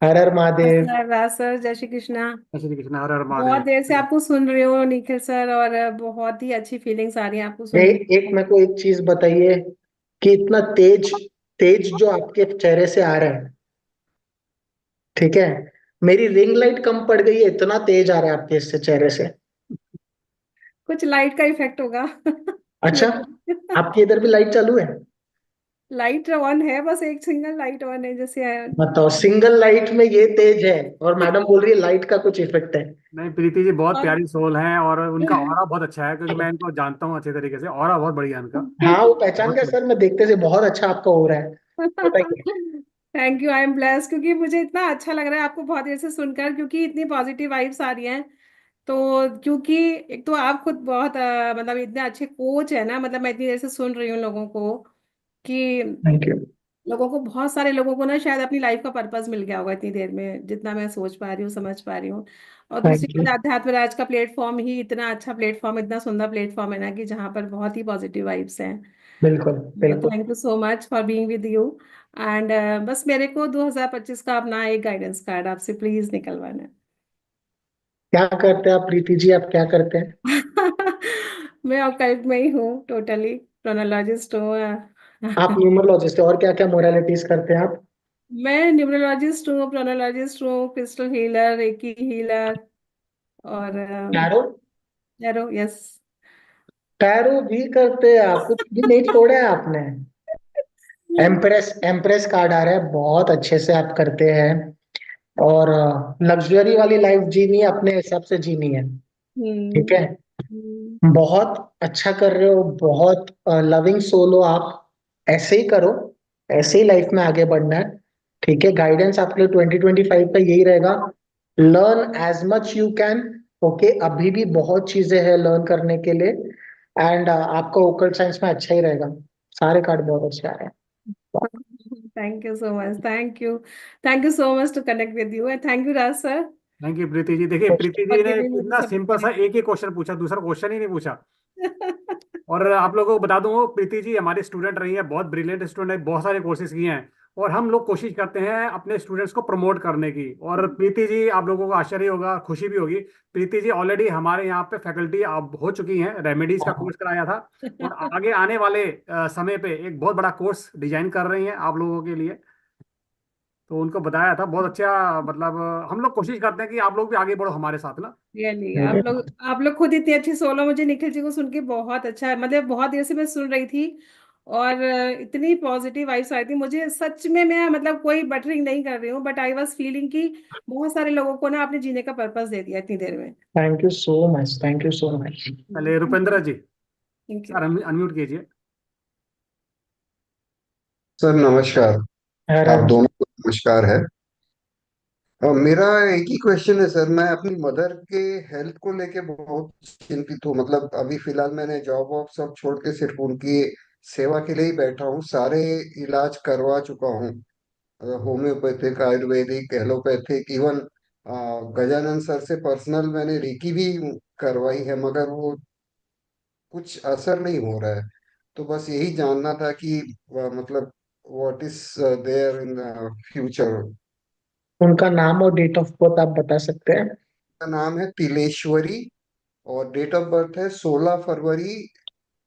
हर हर महादेव। सर जय श्री कृष्णा। जय श्री कृष्ण, हर हर बहुत महादेव। देर से आपको सुन रही हूँ निखिल सर, और बहुत ही अच्छी फीलिंग्स आ रही है आपको सुन के। एक मेरे को एक चीज बताइए कि इतना तेज तेज जो आपके चेहरे से आ रहा है, ठीक है, मेरी रिंग लाइट कम पड़ गई है, इतना तेज आ रहा है आपके इससे चेहरे से। कुछ लाइट का इफेक्ट होगा। अच्छा, आपकी इधर भी लाइट चालू है? लाइट ऑन है, बस एक सिंगल लाइट ऑन है, जैसे बताओ, सिंगल लाइट में ये तेज है और मैडम बोल रही है लाइट का कुछ इफेक्ट है। नहीं, प्रीति जी बहुत और- प्यारी सोल हैं और उनका ऑरा बहुत अच्छा है, क्योंकि मैं इनको जानता हूँ अच्छे तरीके से। ऑरा बहुत बढ़िया है उनका। हाँ, वो पहचान गया सर, मैं देखते से बहुत अच्छा आपका हो रहा है। बताइए। Thank you, I am blessed, क्योंकि मुझे इतना अच्छा लग रहा है आपको बहुत देर से सुनकर, क्योंकि इतनी पॉजिटिव वाइब्स आ रही हैं। तो क्योंकि एक तो आप खुद बहुत मतलब इतने अच्छे कोच है ना, मतलब मैं इतनी देर से सुन रही हूँ लोगों को कि थैंक यू। लोगों को, बहुत सारे लोगों को ना शायद अपनी लाइफ का पर्पस मिल गया होगा इतनी देर में, जितना मैं सोच पा रही हूँ, समझ पा रही हूँ। और दूसरी थैंक यू। बात, अध्यात्म राज का प्लेटफॉर्म ही इतना अच्छा प्लेटफॉर्म, इतना सुंदर प्लेटफॉर्म है ना, कि जहाँ पर बहुत ही पॉजिटिव वाइब्स हैं। बिल्कुल बिल्कुल। Thank you so much for being with you. And बस मेरे को 2025 का अपना एक गाइडेंस कार्ड आपसे प्लीज निकलवाना है। क्या करते हैं आप प्रीति जी, आप क्या करते हैं? मैं ऑकल्ट में ही हूँ, टोटली प्रोनोलॉजिस्ट हूँ। आप न्यूमरोलॉजिस्ट है, और क्या क्या मोरालिटीज करते हैं आप? मैं न्यूमरोलॉजिस्ट हूँ, प्रोनोलॉजिस्ट हूँ, क्रिस्टल हीलर, रेकी हीलर, और टैरो? Tarot, yes. टैरो भी करते हैं आप? कुछ भी नहीं छोड़ा है आपने। एम्प्रेस एम्प्रेस कार्ड आ रहा है, बहुत अच्छे से आप करते हैं, और लग्जरी वाली लाइफ जीनी है, अपने हिसाब से जीनी है, ठीक है? बहुत अच्छा कर रहे हो, बहुत लविंग सोल हो आप, ऐसे ही करो, ऐसे ही लाइफ में आगे बढ़ना है, ठीक है? गाइडेंस आपके लिए 2025 का यही रहेगा, learn as much you can, okay? अभी भी बहुत चीजें हैं लर्न करने के लिए, एंड आपका ओकल्ट साइंस में अच्छा ही रहेगा। सारे कार्ड बहुत अच्छे आ रहे हैं। Thank you so much, thank you so much to connect with you, and thank you Raj sir thank you Preeti ji. देखिए प्रीति फॉर जी ने गिविंग मी इतना दिस सिंपल सा एक ही क्वेश्चन पूछा, दूसरा क्वेश्चन ही नहीं पूछा। और आप लोगों को बता दूं, प्रीति जी हमारी स्टूडेंट रही है, बहुत ब्रिलियंट स्टूडेंट है, बहुत सारे कोर्सेज किए हैं, और हम लोग कोशिश करते हैं अपने स्टूडेंट्स को प्रमोट करने की। और प्रीति जी, आप लोगों को आश्चर्य होगा, खुशी भी होगी, प्रीति जी ऑलरेडी हमारे यहाँ पे फैकल्टी अब हो चुकी हैं। रेमेडीज का कोर्स कराया था, और आगे आने वाले समय पे एक बहुत बड़ा कोर्स डिजाइन कर रही हैं आप लोगों के लिए। तो उनको बताया था, बहुत अच्छा। मतलब हम लोग कोशिश करते हैं कि आप लोग भी आगे बढ़ो हमारे साथ ना। रियली आप लोग खुद इतनी अच्छी सोलो। मुझे निखिल जी को सुन के बहुत अच्छा है, मतलब बहुत देर से मैं सुन रही थी, और इतनी पॉजिटिव वाइब्स आई थी मुझे सच में। मैं मतलब कोई बटरिंग नहीं कर रही हूँ, बट आई वाज फीलिंग कि बहुत सारे लोगों को ना अपने जीने का पर्पस दे दिया इतनी देर में। Thank you so much, thank you so much. चलिए रुपेंद्र जी, थैंक यू। सर अनम्यूट कीजिए। सर नमस्कार। आप दोनों को नमस्कार है। मेरा एक ही क्वेश्चन है सर। मैं अपनी मदर के हेल्थ को लेके बहुत चिंतित हूँ। मतलब अभी फिलहाल मैंने जॉब वॉब सब छोड़ के सिर्फ उनकी सेवा के लिए ही बैठा हूँ। सारे इलाज करवा चुका हूँ, homeopathic, Ayurvedic, allopathic, even Gajanan sir से पर्सनल मैंने रेकी भी करवाई है, मगर वो कुछ असर नहीं हो रहा है। तो बस यही जानना था कि मतलब what is there in the future. उनका नाम और डेट ऑफ बर्थ आप बता सकते हैं? का नाम है तिलेश्वरी, और डेट ऑफ बर्थ है 16 फरवरी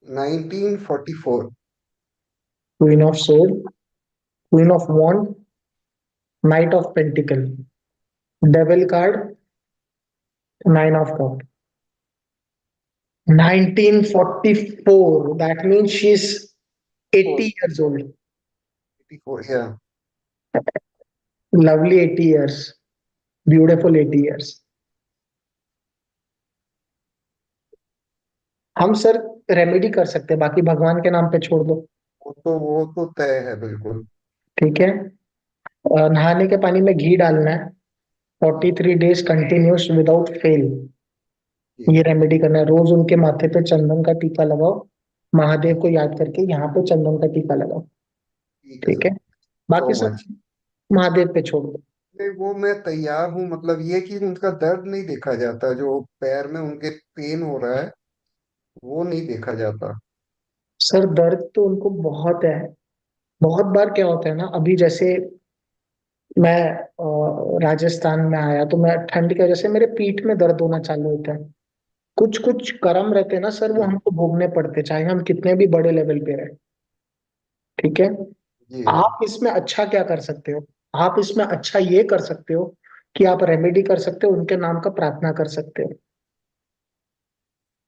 1944। Queen of sword, queen of wand, knight of pentacle, devil card, 9 of cup. 1944, that means she's 80 years old. 84, yeah. Lovely 80 years. Beautiful 80 years. हम सर रेमेडी कर सकते हैं, बाकी भगवान के नाम पे छोड़ दो। वो तो तय है बिल्कुल। ठीक है। नहाने के पानी में घी डालना है 43 days कंटिन्यूस विदाउट फेल। ये रेमेडी करना है। रोज उनके माथे पे चंदन का टीका लगाओ, महादेव को याद करके यहाँ पे चंदन का टीका लगाओ। ठीक है। बाकी so सब much. महादेव पे छोड़ दो। नहीं, वो मैं तैयार हूँ, मतलब ये कि उनका दर्द नहीं देखा जाता, जो पैर में उनके पेन हो रहा है वो नहीं देखा जाता। सर दर्द तो उनको बहुत है। बहुत बार क्या होता है ना, अभी जैसे मैं राजस्थान में आया तो मैं ठंड की वजह से मेरे पीठ में दर्द होना चालू होता है। कुछ कुछ कर्म रहते हैं ना सर, वो हमको भोगने पड़ते, चाहे हम कितने भी बड़े लेवल पे रहे। ठीक है। आप इसमें अच्छा क्या कर सकते हो? आप इसमें अच्छा ये कर सकते हो कि आप रेमेडी कर सकते हो, उनके नाम का प्रार्थना कर सकते हो।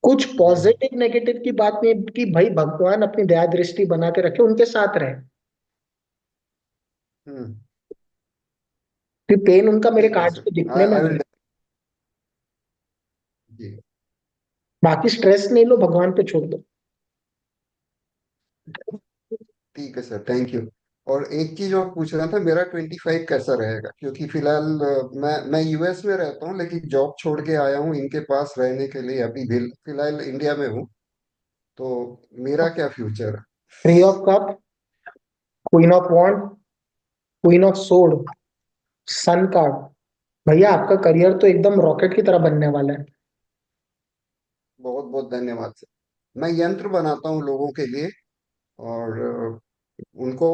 कुछ पॉजिटिव नेगेटिव की बात नहीं कि भाई भगवान अपनी दया दृष्टि बना के रखे, उनके साथ रहे। फिर पेन उनका मेरे कार्ड्स पे दिखने में नहीं। बाकी स्ट्रेस नहीं लो, भगवान पे छोड़ दो। ठीक है सर, थैंक यू। और एक चीज और पूछ रहा था, मेरा 25 कैसा रहेगा? क्योंकि फिलहाल मैं यूएस में रहता हूँ, लेकिन जॉब छोड़ के आया हूँ इनके पास रहने के लिए। अभी भी फिलहाल इंडिया में हूँ, तो मेरा क्या फ्यूचर है? 3 of cup, queen of wand, queen of sword, sun card. भैया आपका करियर तो एकदम रॉकेट की तरह बनने वाला है। बहुत बहुत धन्यवाद सर। मैं यंत्र बनाता हूँ लोगों के लिए, और उनको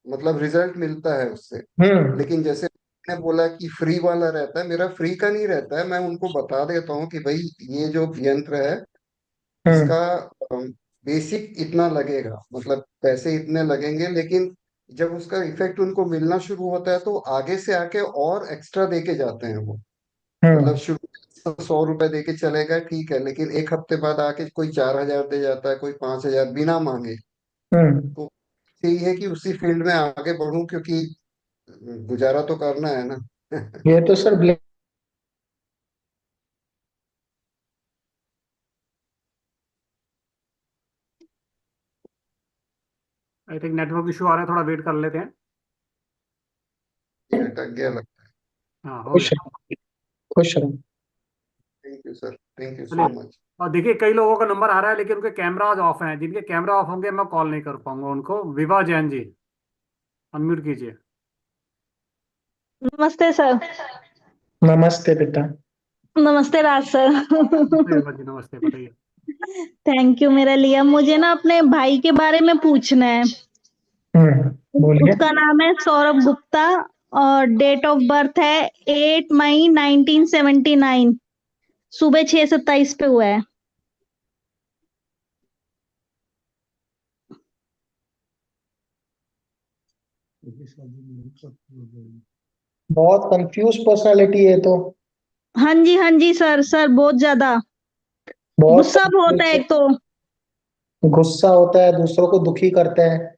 मतलब रिजल्ट मिलता है उससे। लेकिन जैसे मैंने बोला कि फ्री वाला रहता है, मेरा फ्री का नहीं रहता है। मैं उनको बता देता हूँ कि भाई ये जो यंत्र है इसका बेसिक इतना लगेगा, मतलब पैसे इतने लगेंगे, लेकिन जब उसका इफेक्ट उनको मिलना शुरू होता है तो आगे से आके और एक्स्ट्रा दे के जाते हैं वो। मतलब शुरू में 100 रुपए दे के चलेगा, ठीक है, लेकिन एक हफ्ते बाद आके कोई 4,000 दे जाता है, कोई 5,000 बिना मांगे। तो यही है कि उसी फील्ड में आगे बढ़ूं, क्योंकि गुजारा तो करना है ना। ये तो sir I think network issue आ रहा है, थोड़ा वेट कर लेते हैं। अटक गया लगता है। हाँ, हो खुश गया। रहो, खुश रहो। Thank you sir, thank you सो चलिए। मच। और देखिए, कई लोगों का नंबर आ रहा है लेकिन उनके कैमराज ऑफ हैं। जिनके कैमरा ऑफ होंगे मैं कॉल नहीं कर पाऊंगा उनको। विभा जैन जी, अनम्यूट कीजिए। नमस्ते सर। नमस्ते बेटा। नमस्ते राज सर। नमस्ते विभा जी, नमस्ते, बताइए। थैंक यू मेरा लिया। मुझे ना अपने भाई के बारे में पूछना है। बोलिए। उसका नाम है सौरभ गुप्ता और डेट ऑफ बर्थ है 8 मई 1979। सुबह 6:27 पे हुआ है। बहुत कंफ्यूज पर्सनालिटी है तो। हाँ जी सर, सर बहुत ज्यादा गुस्सा बहुत है। एक तो गुस्सा होता है, दूसरों को दुखी करता है।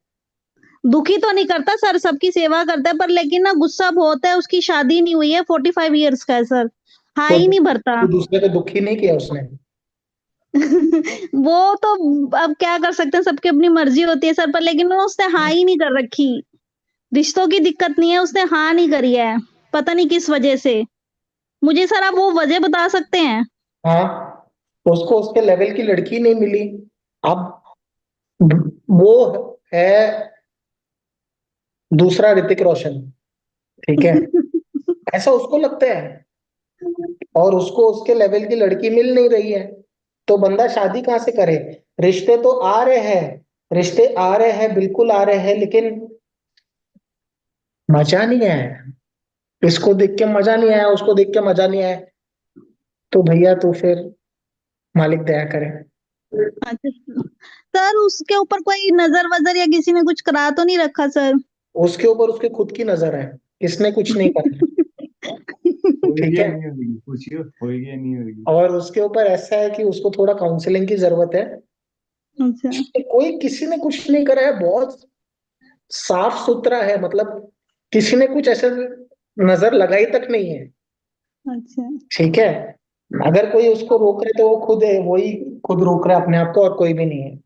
दुखी तो नहीं करता सर, सबकी सेवा करता है, पर लेकिन ना गुस्सा बहुत है। उसकी शादी नहीं हुई है, 45 इयर्स का है सर। हाँ ही नहीं भरता। तो दूसरे को दुखी नहीं किया उसने। वो तो अब क्या कर सकते हैं, सबकी अपनी मर्जी होती है सर, पर लेकिन उसने हाँ ही नहीं कर रखी। रिश्तों की दिक्कत नहीं है, उसने हाँ नहीं करी है, पता नहीं किस वजह से। मुझे सर आप वो वजह बता सकते हैं? हाँ, उसको उसके लेवल की लड़की नहीं मिली। अब वो है दूसरा ऋतिक रोशन। ठीक है। ऐसा उसको लगता है, और उसको उसके लेवल की लड़की मिल नहीं रही है, तो बंदा शादी कहां से करे? रिश्ते तो आ रहे हैं, रिश्ते आ रहे हैं, बिल्कुल आ रहे हैं, लेकिन मजा नहीं आया। इसको देख के मजा नहीं आया, उसको देख के मजा नहीं आया, तो भैया तो फिर मालिक दया करे। अच्छा सर, उसके ऊपर कोई नजर वजर या किसी ने कुछ करा तो नहीं रखा सर? उसके ऊपर उसके खुद की नजर है, किसने कुछ नहीं करा। ठीक है। पूछिए, होगी या नहीं होगी। और उसके ऊपर ऐसा है कि उसको थोड़ा काउंसलिंग की जरूरत है। अच्छा कोई किसी ने कुछ नहीं करा है, बहुत साफ सुथरा है, मतलब किसी ने कुछ ऐसे नजर लगाई तक नहीं है। अच्छा ठीक है, अगर कोई उसको रोक रहे तो वो खुद है, वही खुद रोक रहा है अपने आप को, और कोई भी नहीं है।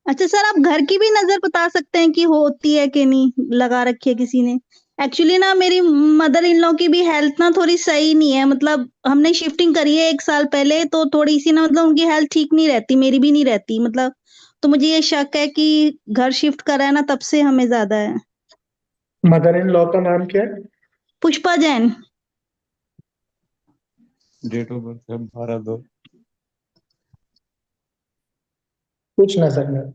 अच्छा सर, आप घर की भी नजर बता सकते हैं कि होती है कि नहीं, लगा रखी है किसी ने? एक्चुअली ना मेरी मदर इन लॉ की भी हेल्थ ना थोड़ी सही नहीं है, मतलब हमने शिफ्टिंग करी है 1 साल पहले, तो थोड़ी सी ना मतलब उनकी हेल्थ ठीक नहीं रहती, मेरी भी नहीं रहती मतलब। तो मुझे ये शक है कि घर शिफ्ट करा है ना, तब से हमें ज्यादा है। मदर इन लॉ का नाम क्या है? Pushpa Jain. Date of birth है 12/2। कुछ नजर नहीं,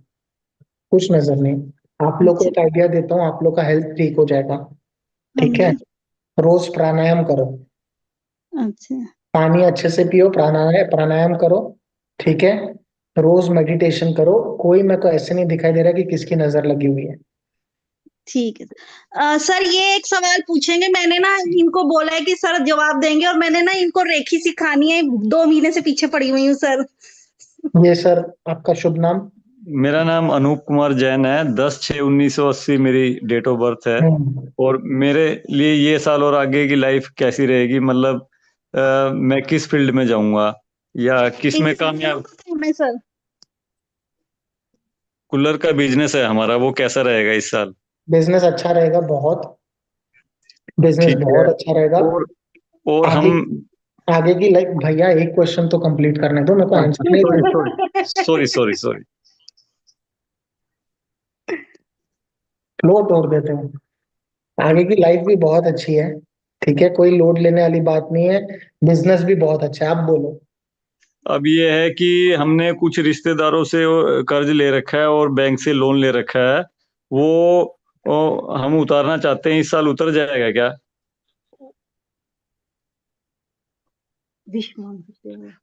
कुछ नजर नहीं। आप लोग को एक आइडिया देता हूँ, आप लोग का हेल्थ ठीक हो जाएगा। ठीक है, रोज प्राणायाम करो, अच्छा पानी अच्छे से पियो, प्राणायाम करो। ठीक है, रोज मेडिटेशन करो। कोई मेरे को ऐसे नहीं दिखाई दे रहा कि किसकी नजर लगी हुई है। ठीक है सर, ये एक सवाल पूछेंगे, मैंने ना इनको बोला है कि सर जवाब देंगे, और मैंने ना इनको रेखी सिखानी है, 2 महीने से पीछे पड़ी हुई हूँ सर। ये सर, आपका शुभ नाम? मेरा नाम अनूप कुमार जैन है। 10/6/1980 मेरी डेट ऑफ बर्थ है। और मेरे लिए ये साल और आगे की लाइफ कैसी रहेगी, मतलब मैं किस फील्ड में जाऊंगा या किस में कामयाब। मैं सर कूलर का बिजनेस है हमारा, वो कैसा रहेगा इस साल? बिजनेस अच्छा रहेगा, बहुत बिजनेस ठीक है। बहुत अच्छा रहेगा। और आगे हम आगे की लाइक, भैया एक क्वेश्चन तो कंप्लीट करने दो, मेरे को आंसर नहीं सॉरी दे। Sorry sorry sorry. फ्लो तोड़ देते हैं। आगे की लाइफ भी बहुत अच्छी है। ठीक है, कोई लोड लेने वाली बात नहीं है। बिजनेस भी बहुत अच्छा है, आप बोलो। अब ये है कि हमने कुछ रिश्तेदारों से कर्ज ले रखा है और बैंक से लोन ले रखा है, वो हम उतारना चाहते हैं। इस साल उतर जाएगा क्या?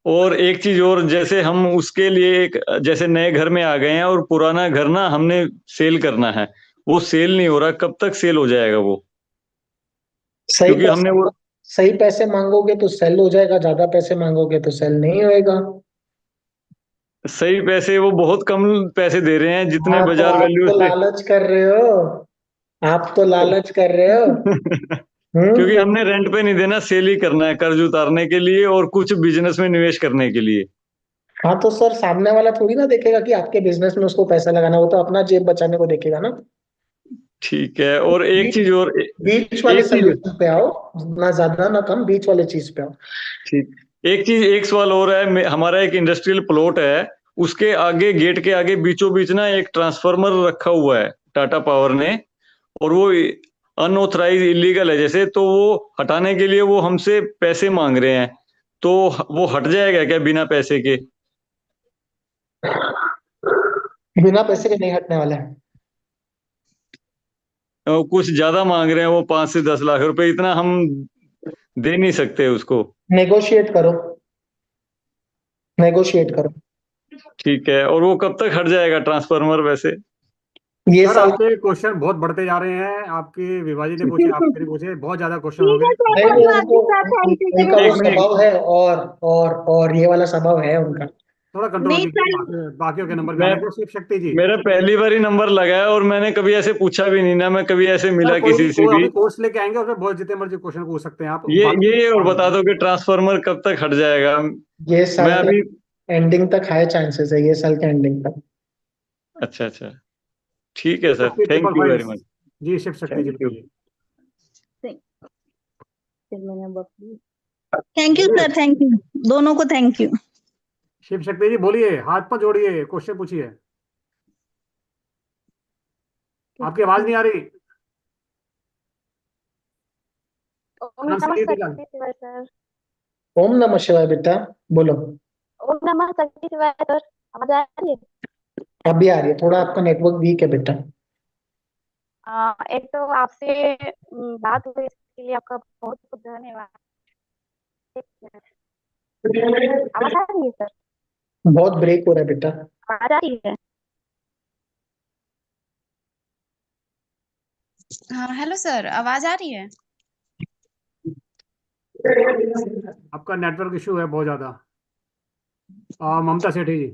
और एक चीज और, जैसे हम उसके लिए एक जैसे नए घर में आ गए हैं और पुराना घर ना हमने सेल करना है, वो सेल नहीं हो रहा, कब तक सेल हो जाएगा वो? सही क्योंकि हमने वो सही पैसे मांगोगे तो सेल हो जाएगा, ज्यादा पैसे मांगोगे तो सेल नहीं होएगा। सही पैसे, वो बहुत कम पैसे दे रहे हैं जितने हाँ, तो बाजार आप वैल्यू तो से। लालच कर रहे हो, आप तो लालच कर रहे हो। क्योंकि हमने रेंट पे नहीं देना, सेल ही करना है कर्ज उतारने के लिए और कुछ बिजनेस में निवेश करने के लिए। हाँ, तो सर सामने वाला थोड़ी ना देखेगा कि आपके बिजनेस में उसको पैसा लगाना, वो तो अपना जेब बचाने को देखेगा ना। ठीक है। और एक चीज और, बीच वाले एक चीज, सोल्यूशन पे आओ, ना ज्यादा ना कम, बीच वाले चीज पे आओ। ठीक, एक चीज, एक सवाल और है। हमारा एक इंडस्ट्रियल प्लॉट है, उसके आगे गेट के आगे बीचों बीच ना एक ट्रांसफार्मर रखा हुआ है टाटा पावर ने, और वो अनऑथराइज इलीगल है जैसे, तो वो हटाने के लिए वो हमसे पैसे मांग रहे हैं, तो वो हट जाएगा क्या बिना पैसे के? बिना पैसे के नहीं हटने वाला है। कुछ ज्यादा मांग रहे हैं वो, 5 से 10 लाख रुपए, इतना हम दे नहीं सकते उसको। नेगोशिएट करो, नेगोशिएट करो। ठीक है। और वो कब तक हट जाएगा ट्रांसफार्मर वैसे? ये सर साल आपके क्वेश्चन बहुत बढ़ते जा रहे हैं, आपके विभाजी ने पूछे, आपने पूछे, बहुत ज्यादा क्वेश्चन हो गए। नहीं, वो उनका वो एक मिनट, स्वभाव है, और ये वाला स्वभाव है उनका। थोड़ा कंट्रोल कीजिए, बाकियों के नंबर भी मैं आने को। शिव शक्ति जी, मेरा पहली बार ही नंबर लगा है और मैंने कभी ऐसे पूछा भी नहीं ना, मैं कभी ऐसे सर मिला कोई नहीं, किसी से भी। अभी कोर्स लेके आएंगे, उसमें बहुत जितने मर्जी क्वेश्चन पूछ सकते हैं आप। ये और बता दो कि ट्रांसफार्मर कब तक हट जाएगा? ये साल मैं अभी, के एंडिंग तक हाई चांसेस है, ये साल के एंडिंग तक। अच्छा अच्छा, ठीक है sir, thank you very much. जी शिव शक्ति जी थैंक यू। बोलिए। Thank you sir, thank you, दोनों को थैंक यू। शिव शक्ति जी बोलिए, हाथ पर जोड़िए, क्वेश्चन पूछिए। आपकी आवाज नहीं आ रही। ओम नमः शक्ति शिवाय सर। ओम नमः शिवाय बेटा, बोलो। ओम नमः शक्ति शिवाय सर, आवाज आ रही है? अभी आ रही है, थोड़ा आपका नेटवर्क वीक है बेटा। एक तो आपसे बात हुई, इसके लिए आपका बहुत बहुत धन्यवाद। आवाज आ रही है सर? बहुत ब्रेक हो रहा है बेटा। आवाज आ रही है? हाँ हेलो सर, आवाज आ रही है? आपका नेटवर्क इशू है बहुत ज्यादा। ममता सेठी जी।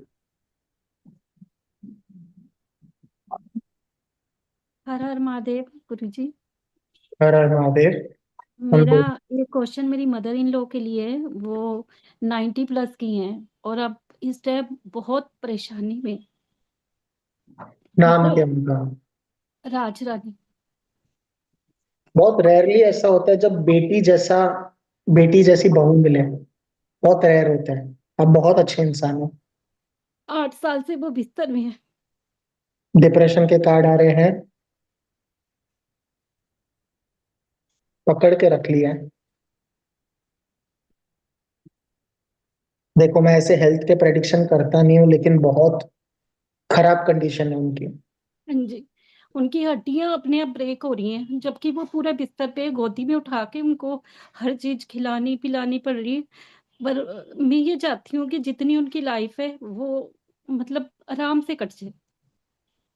हर हर महादेव गुरुजी। हर हर महादेव। मेरा ये क्वेश्चन मेरी मदर इन लॉ के लिए है। वो 90+ की हैं और अब इस टाइम बहुत परेशानी में। नाम मतलब क्या उनका? राज रानी। बहुत रेयरली ऐसा होता है जब बेटी जैसी बहू मिले, बहुत रेयर होता है। आप बहुत अच्छे इंसान हो। 8 साल से वो बिस्तर में है। डिप्रेशन के कार्ड आ रहे हैं, पकड़ के रख लिया है। देखो मैं ऐसे हेल्थ के प्रेडिक्शन करता नहीं हूँ, लेकिन बहुत खराब कंडीशन है उनकी। हाँ जी, उनकी हड्डियां अपने आप ब्रेक हो रही हैं, जबकि वो पूरा बिस्तर पे गोदी में उठा के उनको हर चीज खिलानी पिलानी पड़ रही है। पर मैं ये चाहती हूँ कि जितनी उनकी लाइफ है वो मतलब आराम से कट जाए।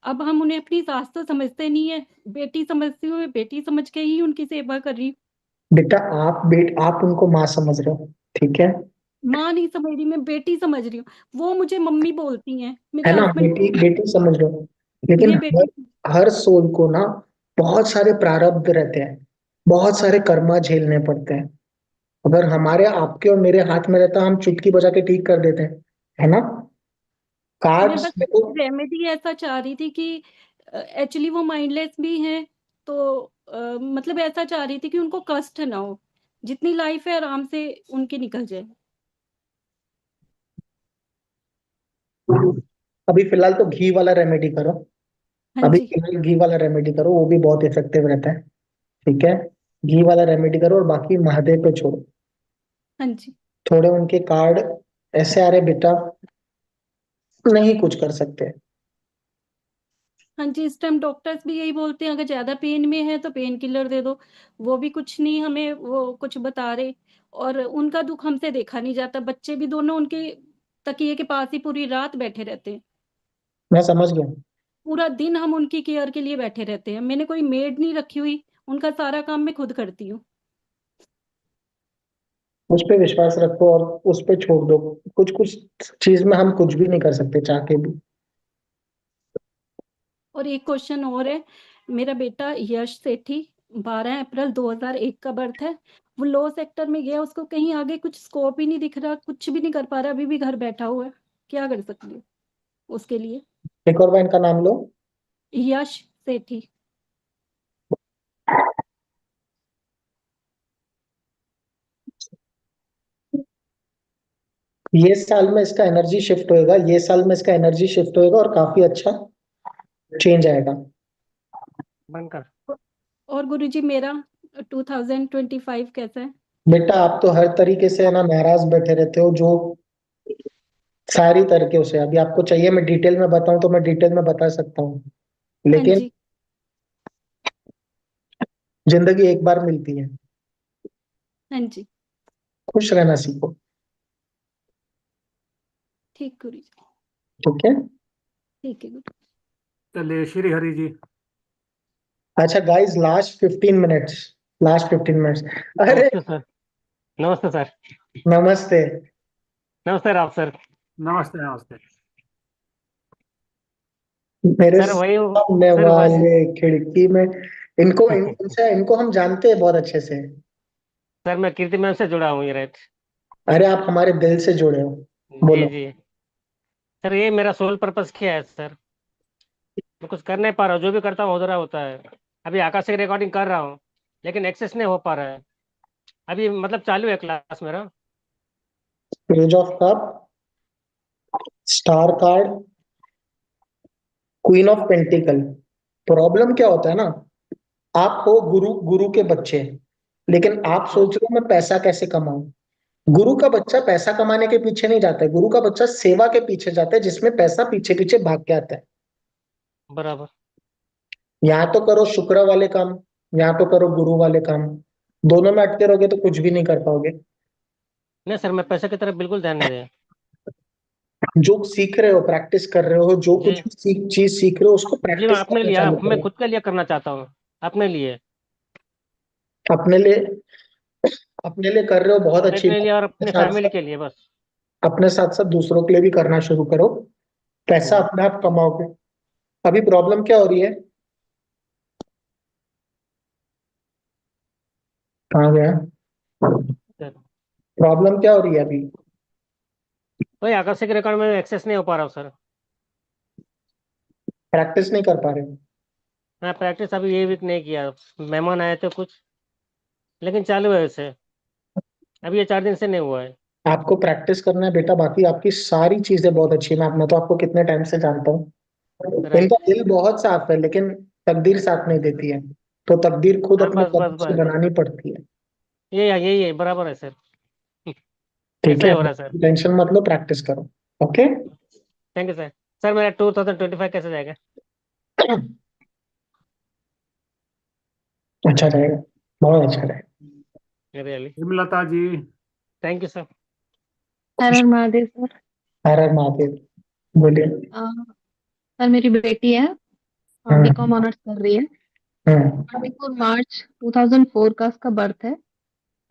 अब हम उन्हें अपनी सास तो समझते नहीं है, बेटी समझती हूँ, मैं बेटी समझ के ही उनकी सेवा कर रही हूँ। बेटा आप उनको माँ समझ रहे हो, ठीक है? माँ नहीं समझ रही, मैं बेटी समझ रही हूँ। वो मुझे मम्मी बोलती हैं, मेरे है ना? हस्बैंड बेटी बेटी समझ रहे हो, लेकिन मैं बेटी। हर सोल को ना बहुत सारे प्रारब्ध रहते हैं, बहुत सारे कर्मा झेलने पड़ते हैं। अगर हमारे आपके और मेरे हाथ में रहता, हम चुटकी बजा के ठीक कर देते हैं, है ना? मैं कार्ड्स बस देखो। रेमेडी ऐसा चाह रही थी कि एक्चुअली वो माइंडलेस भी हैं, तो मतलब ऐसा चाह रही थी कि उनको कष्ट ना हो, जितनी लाइफ है आराम से उनकी निकल जाए। अभी फिलहाल तो घी वाला रेमेडी करो। हाँ अभी जी। फिलहाल घी वाला रेमेडी करो, वो भी बहुत इफेक्टिव रहता है। ठीक है, घी वाला रेमेडी करो और बाकी महादेव पे छोड़ो। हाँ जी। थोड़े उनके कार्ड ऐसे आ रहे बेटा, नहीं कुछ कर सकते। हाँ जी, इस टाइम डॉक्टर्स भी यही बोलते हैं, अगर ज्यादा पेन में है तो पेन किलर दे दो। वो भी कुछ नहीं हमें वो कुछ बता रहे, और उनका दुख हमसे देखा नहीं जाता। बच्चे भी दोनों उनके तकिए के पास ही पूरी रात बैठे रहते हैं। मैं समझ गया। पूरा दिन हम उनकी केयर के लिए बैठे रहते हैं। मैंने कोई मेड नहीं रखी हुई, उनका सारा काम मैं खुद करती हूँ। उस पे विश्वास रखो और उस पे छोड़ दो। कुछ कुछ चीज में हम कुछ भी नहीं कर सकते चाह के भी। और एक क्वेश्चन और है, मेरा बेटा यश सेठी 12 अप्रैल 2001 का बर्थ है। वो लो सेक्टर में गया, उसको कहीं आगे कुछ स्कोप ही नहीं दिख रहा, कुछ भी नहीं कर पा रहा, अभी भी घर बैठा हुआ है। क्या कर सकती हूँ उसके लिए? एक और बार इनका नाम लो। यश सेठी। ये साल में इसका एनर्जी शिफ्ट होएगा, ये साल में इसका एनर्जी शिफ्ट होएगा और काफी अच्छा चेंज आएगा। बनकर और गुरुजी मेरा 2025 कैसा है? बेटा आप तो हर तरीके से है ना नाराज बैठे रहते हो, जो सारी तरीके से। अभी आपको चाहिए मैं डिटेल में बताऊं तो मैं डिटेल में बता सकता हूँ, हाँ लेकिन जी। जिंदगी एक बार मिलती है, हाँ जी। खुश रहना सीखो। ठीक गुरुजी। ठीक है। ठीक है गुरु। चलिए श्री हरि जी। अच्छा guys, last 15 minutes, last 15 minutes. अरे नमस्ते सर। नमस्ते सर। नमस्ते। नमस्ते राव सर। नमस्ते नमस्ते। मेरे सर वही सामने सर बस वाले खिड़की में, इनको हम जानते हैं बहुत अच्छे से। सर मैं कीर्ति मैम से जुड़ा हूँ ये राइट। अरे आप हमारे दिल से जुड़े हो। जी बोलो। जी। सर ये मेरा सोल पर्पस क्या है सर? मैं कुछ कर नहीं पा रहा हूँ, जो भी करता हूँ हो रहा होता है। अभी आकाश से रिकॉर्डिंग कर रहा हूँ, लेकिन एक्सेस नहीं हो पा रहा है। अभी मतलब चालू है क्लास मेरा। Page of cup, star card, queen of pentacle. Problem क्या होता है ना, आप हो गुरु गुरु के बच्चे, लेकिन आप सोच रहे हो मैं पैसा कैसे कमाऊं। गुरु का बच्चा पैसा कमाने के पीछे नहीं जाता है, गुरु का बच्चा सेवा के पीछे जाता है, जिसमें पैसा पीछे पीछे भाग के आता है। बराबर। यहाँ तो करो शुक्र वाले काम, यहाँ तो करो गुरु वाले काम। दोनों में अटके रहोगे तो कुछ भी नहीं कर पाओगे। नहीं सर, मैं पैसे की तरफ बिल्कुल ध्यान नहीं दिया। जो सीख रहे हो, प्रैक्टिस कर रहे हो, जो जी कुछ चीज सीख रहे हो उसको जी, मैं प्रैक्टिस अपने करना लिए, चालू मैं करो। खुद के लिए करना चाहता हूँ। अपने लिए। अपने लिए, अपने लिए कर रहे हो, बहुत अच्छी अपने बात लिए और है। अपने साथ फैमिली साथ के लिए बस। अपने साथ साथ दूसरों के लिए भी करना शुरू करो, पैसा अपने आप कमाओगे। अभी प्रॉब्लम क्या हो रही है, कहाँ गया? सर प्रॉब्लम क्या हो रही है अभी? वही आकर्षक रिकॉर्ड में एक्सेस नहीं हो पा रहा हूँ सर। प्रैक्टिस नहीं कर पा रहे? मैं प्रैक्टिस अभी ये वीक नहीं किया, मेहमान आए थे कुछ, लेकिन चालू है वैसे, अभी ये 4 दिन से नहीं हुआ है। आपको प्रैक्टिस करना है बेटा, बाकी आपकी सारी चीजें बहुत अच्छी है। मैं तो आपको कितने टाइम से जानता हूँ। राइट। इनका दिल बहुत साफ है, लेकिन तकदीर साथ नहीं देती है, तो तकदीर खुद हाँ अपने बस बस कदम से बस, बनानी पड़ती है। यही है, बराबर है सर। ठीक ऐसा है, ही हो रहा है सर। टेंशन मत लो, प्रैक्टिस करो। Okay. Thank you sir. Sir मेरा 2025 कैसे जाएगा? अच्छा रहेगा, बहुत अच्छा रहेगा। Really. Hemlata ji. Thank you sir. Her her Mahadev sir. हर हर महादेव। बोलिए। सर मेरी बेटी है, बीकॉम ऑनर्स कर रही है। 24 मार्च 2004 का उसका बर्थ है।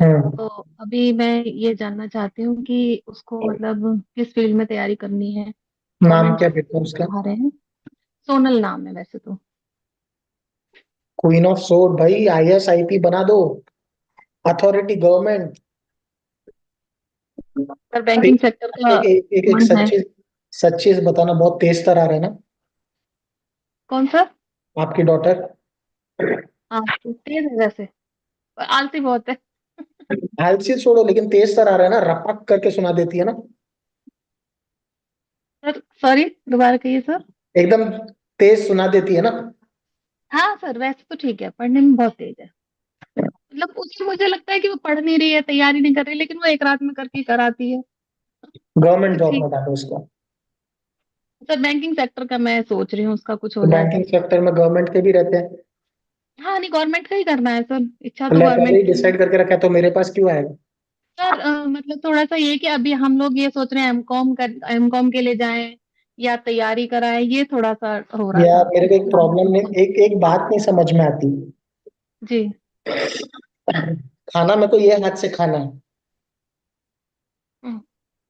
तो अभी मैं ये जानना चाहती हूँ कि उसको मतलब किस फील्ड में तैयारी करनी है। नाम गवर्नमेंट क्या जॉब बेटा उसका? चाह रहे हैं। सोनल नाम है वैसे तो। क्वीन ऑफ सोर्ड भाई, आईएएस आईपी बना दो, authority government. Sir banking sector का एक मन है। सच चीज बताना, बहुत तेज तर्रार है ना कौन सर? आपकी डॉटर? हाँ तो तेज है वैसे, पर आलसी बहुत है। आलसी छोड़ो, लेकिन तेज तर्रार है ना, रपक करके सुना देती है ना। सर सॉरी, दोबारा कहिए सर। एकदम तेज सुना देती है ना। हाँ सर वैसे तो ठीक है, पढ़ने में बहुत तेज है। मतलब उससे मुझे लगता है कि वो पढ़ नहीं रही है, तैयारी नहीं कर रही, लेकिन वो एक रात में करके कराती है। गवर्नमेंट जॉब ठीक। में डालो उसको। सर बैंकिंग सेक्टर का मैं सोच रही हूँ, उसका कुछ हो तो जाए तो। बैंकिंग सेक्टर में गवर्नमेंट के भी रहते हैं। हाँ नहीं, गवर्नमेंट का ही करना है सर, इच्छा तो मैं पहले गवर्नमेंट ही की है। डिसाइड करके रखा है, तो मेरे पास क्यों आएगा? सर मतलब थोड़ा सा ये कि अभी हम लोग ये सोच रहे हैं एमकॉम के लिए जाएं या तैयारी कराएं, ये थोड़ा सा हो रहा यार था। मेरे को एक प्रॉब्लम नहीं, एक बात नहीं समझ में आती। जी। खाना मेरे को ये हाथ से खाना है, हम्म,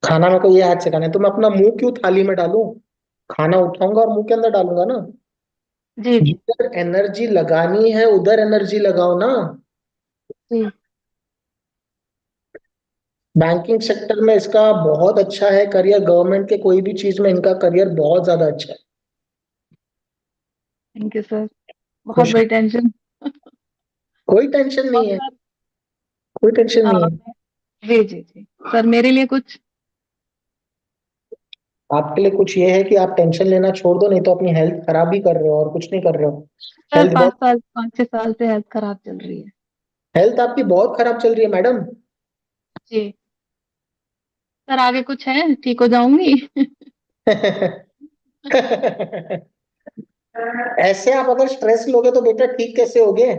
खाना मेरे को ये हाथ से खाना है, तो मैं अपना मुंह क्यों थाली में डालूं? खाना उठाऊंगा और मुंह के अंदर डालूंगा ना। जी जी जिधर एनर्जी लगानी है उधर एनर्जी लगाओ ना। जी। बैंकिंग सेक्टर में इसका बहुत अच्छा है करियर, गवर्नमेंट के कोई भी चीज में इनका करियर बहुत ज्यादा अच्छा है। थैंक यू सर, बहुत खुश? बड़ी टेंशन। कोई टेंशन और नहीं है, सर कोई टेंशन नहीं है। जी जी जी सर, मेरे लिए कुछ। आपके लिए कुछ ये है कि आप टेंशन लेना छोड़ दो, नहीं तो अपनी हेल्थ खराब ही कर रहे हो और कुछ नहीं कर रहे हो। सर हेल्थ बहुत 5-6 साल से हेल्थ खराब चल रही है। हेल्थ आपकी बहुत खराब चल रही है मैडम। जी सर, आगे कुछ है, ठीक हो जाऊंगी। ऐसे आप अगर स्ट्रेस लोगे तो बेटा ठीक कैसे होगे?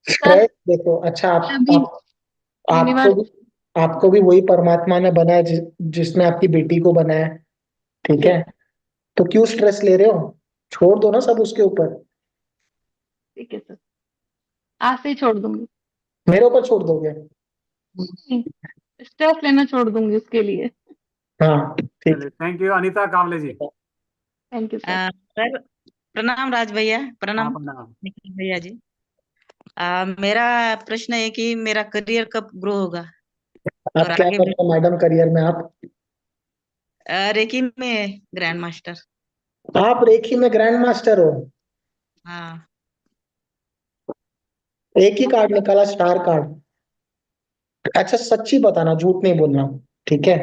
सर स्ट्रेस देखो, अच्छा अभी आपको भी यूनिवर्स। आपको भी वही परमात्मा ने बनाया जिसने आपकी बेटी को बनाया, ठीक जी है? तो क्यों स्ट्रेस ले रहे हो? छोड़ दो ना सब उसके ऊपर। ठीक है सर, आज से ही छोड़ दूंगी। मेरे ऊपर छोड़ दोगे? स्ट्रेस लेना छोड़ दूंगी उसके लिए। हाँ ठीक। चलिए, thank you Anita Kawale ji. Thank you sir. Sir प्रणाम राज भैया, प्रणाम प्रणाम। निखिल भैया जी। मेरा प्रश्न है कि मेरा करियर कब ग्रो होगा आप और क्या आगे करते हो मैडम करियर में? रेकी में ग्रैंड मास्टर। आप रेखी में ग्रैंड मास्टर हो? हाँ एक ही कार्ड निकाला, स्टार कार्ड। अच्छा सच्ची बताना, झूठ नहीं बोलना, ठीक है?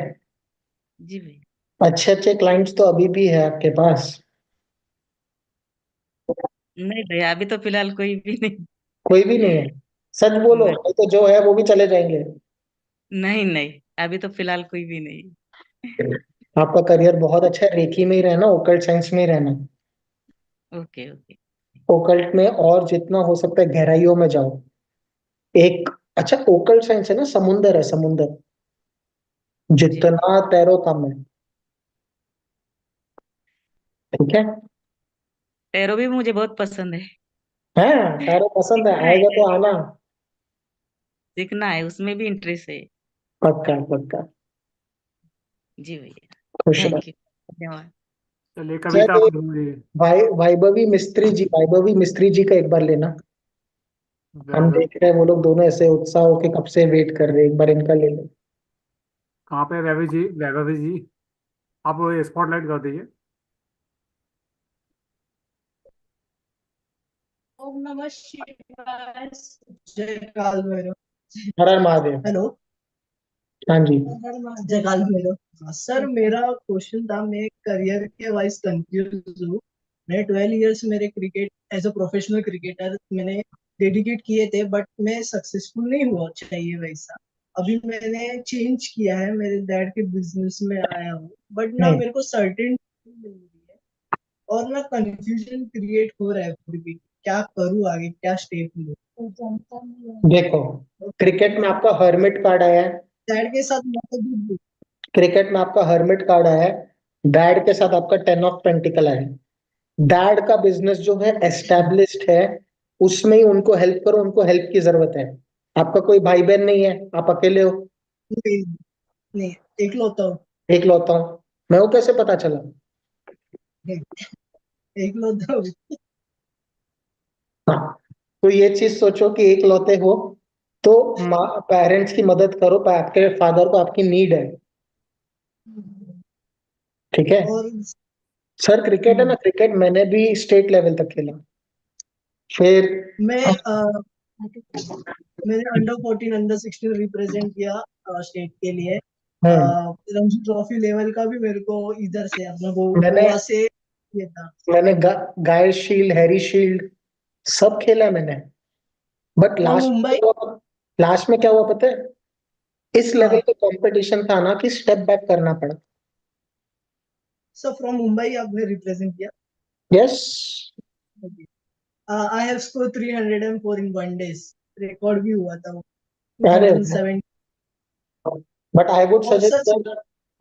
जी भैया। अच्छे अच्छे क्लाइंट्स तो अभी भी है आपके पास? नहीं भैया, अभी तो फिलहाल कोई भी नहीं। कोई भी नहीं है? सच बोलो, नहीं नहीं तो जो है वो भी चले जाएंगे। नहीं नहीं, अभी तो फिलहाल कोई भी नहीं। आपका करियर बहुत अच्छा है, रेखी में ही रहना, ओकल्ट साइंस में ही रहना। Okay okay. ओकल्ट में और जितना हो सकता है गहराइयों में जाओ। एक अच्छा ओकल्ट साइंस है ना, समुंदर है, समुंदर। जी जितना तैरो कम है, ठीक है? टैरो भी मुझे बहुत पसंद है। हाँ तैरो पसंद है, सीखना है, आएगा तो आना। सीखना है, उसमें भी इंटरेस्ट है। पक्का पक्का। जी भैया। खुश रहो। थैंक यू, धन्यवाद। चलिए कविता चलिए, जी। वैभवी मिस्त्री जी का एक बार लेना। हम देख रहे हैं वो लोग दोनों ऐसे उत्साह होके कब से वेट कर रहे हैं, एक बार इनका ले लो। कहाँ पे वैभवी जी आप स्पॉटलाइट कर दीजिए। ओम नमः शिवाय। जय काल भैरव। हर हर महादेव। हेलो। हाँ जी। जय काल भैरव। सर मेरा क्वेश्चन था, मैं करियर के वाइज कंफ्यूज हूँ। मैं 12 इयर्स मेरे cricket as a professional cricketer मैंने डेडिकेट किए थे, बट मैं सक्सेसफुल नहीं हुआ चाहिए वैसा। अभी मैंने चेंज किया है, मेरे डैड के बिजनेस में आया हूँ, बट ना मेरे को सर्टेन मिल रही है और ना कंफ्यूजन क्रिएट हो रहा है। फिर भी क्या करूँ आगे, क्या स्टेप लूँ? देखो, क्रिकेट में आपका हर्मिट कार्ड आया है। डैड के साथ मतलब क्रिकेट में आपका हर्मिट कार्ड आया है। डैड के साथ आपका 10 ऑफ पेंटिकल आया है। डैड का बिजनेस जो है एस्टेब्लिश्ड है, उसमें ही उनको हेल्प करो, उनको हेल्प की जरूरत है। आपका कोई भाई बहन नहीं है, आप अकेले हो? नहीं, एकलौता हूँ। एकलौता हूँ मैं, वो कैसे पता चला? एकलौता हूँ। हाँ, तो ये चीज सोचो कि एकलौते हो तो पेरेंट्स की मदद करो, आपके फादर को आपकी नीड है। ठीक है सर। क्रिकेट है ना, क्रिकेट मैंने भी स्टेट लेवल तक खेला। फिर मैंने अंडर 14 अंडर 16 रिप्रेजेंट किया स्टेट के लिए। रणजी ट्रॉफी लेवल का भी मेरे को इधर से अपना गोवा से ये था। मैंने गाय शील्ड, हैरी शील्ड सब खेला है मैंने। बट लास्ट में क्या हुआ पता है? इस लेवल का कंपटीशन था ना कि स्टेप बैक करना पड़ा। सर फ्रॉम मुंबई आपने रिप्रेजेंट किया? Yes. I have score 304 in 1 days. Record भी हुआ था वो। अरे 2007। बट आई वुड सजेस्ट,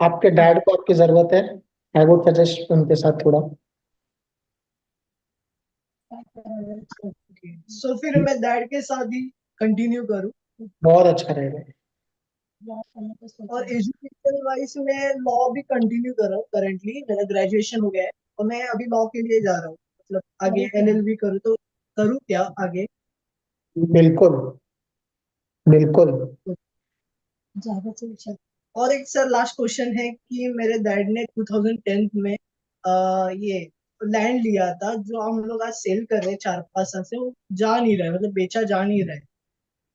आपके डैड को आपकी जरूरत है, आई वुड सजेस्ट उनके साथ थोड़ा। सो फिर मैं डैड के साथ ही कंटिन्यू करूं? बहुत अच्छा रहेगा। और एजुकेशन वाइज मैं लॉ भी कंटिन्यू कर रहा हूँ। करंटली मेरा ग्रेजुएशन हो गया है और मैं अभी लॉ के लिए जा रहा हूँ। मतलब आगे LLB करूँ तो करूँ क्या आगे? बिल्कुल बिल्कुल। और एक सर लास्ट क्वेश्चन है कि मेरे डैड ने 2010 में ये लैंड लिया था जो हम लोग आज सेल कर रहे हैं 4-5 साल से, वो जा नहीं रहा है, मतलब बेचा जा नहीं रहा है।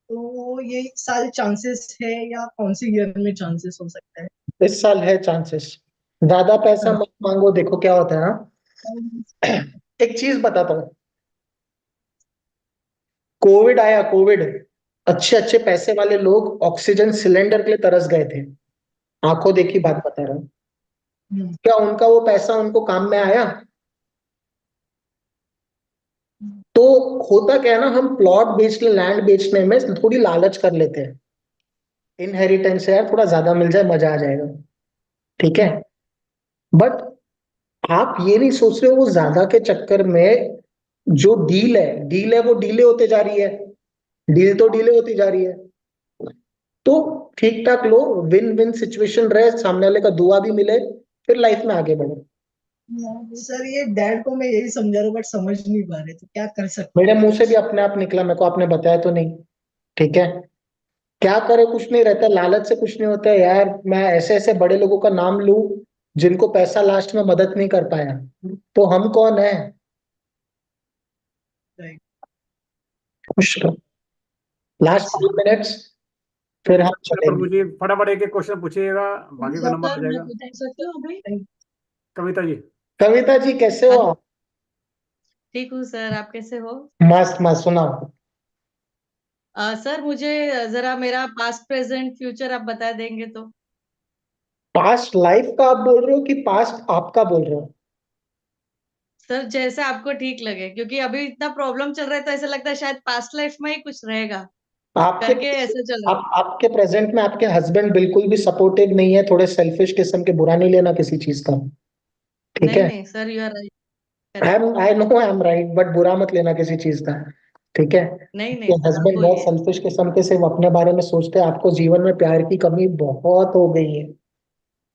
तो ये सारे चांसेस है या कौन सी ईयर में चांसेस हो सकता है? इस साल है चांसेस। ज्यादा पैसा मत मांगो। देखो क्या होता है ना, एक चीज बताता हूँ। कोविड आया, कोविड अच्छे अच्छे पैसे वाले लोग ऑक्सीजन सिलेंडर के लिए तरस गए थे। आंखों देखी बात बता रहा हूँ। क्या उनका वो पैसा उनको काम में आया? तो होता क्या है ना, हम प्लॉट बेचने, लैंड बेचने में थोड़ी लालच कर लेते हैं। इनहेरिटेंस है यार, थोड़ा ज्यादा मिल जाए मजा आ जाएगा। ठीक है, बट आप ये नहीं सोच रहे हो वो ज्यादा के चक्कर में जो डील है वो डीले होते जा रही है। डील तो डीले होती जा रही है। तो ठीक ठाक लो, विन विन सिचुएशन रहे, सामने वाले का दुआ भी मिले, फिर लाइफ में आगे बढ़ो। सर ये डैड को मैं यही समझा रहा हूँ बट समझ नहीं पा रहे, तो क्या कर सकते? मेरे मुंह से भी अपने आप निकला, मेरे को आपने बताया तो नहीं। ठीक है, क्या करे, कुछ नहीं रहता, लालच से कुछ नहीं होता है यार। मैं ऐसे ऐसे बड़े लोगों का नाम लूं जिनको पैसा लास्ट में मदद नहीं कर पाया, तो हम कौन है? लास्ट 2 मिनट्स फिर हम चलेंगे। मुझे फटाफट एक क्वेश्चन पूछिएगा, बाकी का नंबर आ जाएगा। कविता जी। कविता जी कैसे हो आप? ठीक हूँ सर, आप कैसे हो? मस्त मस्त, सुनाओ। सर मुझे जरा मेरा पास्ट प्रेजेंट फ्यूचर आप बता देंगे तो। पास्ट लाइफ का आप बोल रहे हो कि पास्ट आपका बोल रहे हो? सर जैसा आपको ठीक लगे, क्योंकि अभी इतना प्रॉब्लम चल रहा है तो ऐसा लगता है शायद पास्ट लाइफ में ही कुछ रहेगा करके ऐसे चल रहा है। आपके प्रेजेंट में आपके हस्बैंड बिल्कुल भी सपोर्टिव नहीं है, थोड़े सेल्फिश किस्म के, बुरा नहीं लेना किसी चीज का। ठीक नहीं है, नहीं sir, you are right. I know I am right, but बुरा मत लेना किसी चीज का। ठीक है, नहीं नहीं सर, आप हस्बैंड बहुत बोलिए। सेल्फिश किस्म के, सिर्फ अपने बारे में सोचते हैं। आपको जीवन में प्यार की कमी बहुत हो गई है।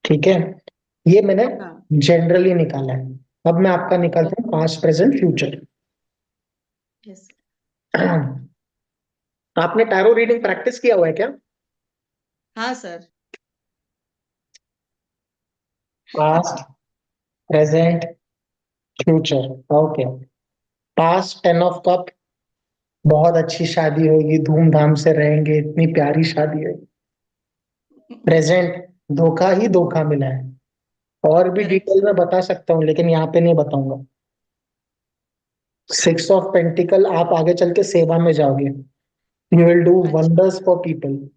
ठीक है, ये मैंने जनरली निकाला है। अब मैं आपका निकालता हूँ पास्ट प्रेजेंट फ्यूचर। आपने टैरो रीडिंग प्रैक्टिस किया हुआ है क्या? हाँ sir. Past, present, future. Okay. Past 10 of cup, बहुत अच्छी शादी होगी, धूमधाम से रहेंगे, इतनी प्यारी शादी है। प्रेजेंट, धोखा ही धोखा मिला है। और भी डिटेल में बता सकता हूँ लेकिन यहाँ पे नहीं बताऊंगा। 6 ऑफ पेंटिकल, आप आगे चल के सेवा में जाओगे। You will do wonders for people.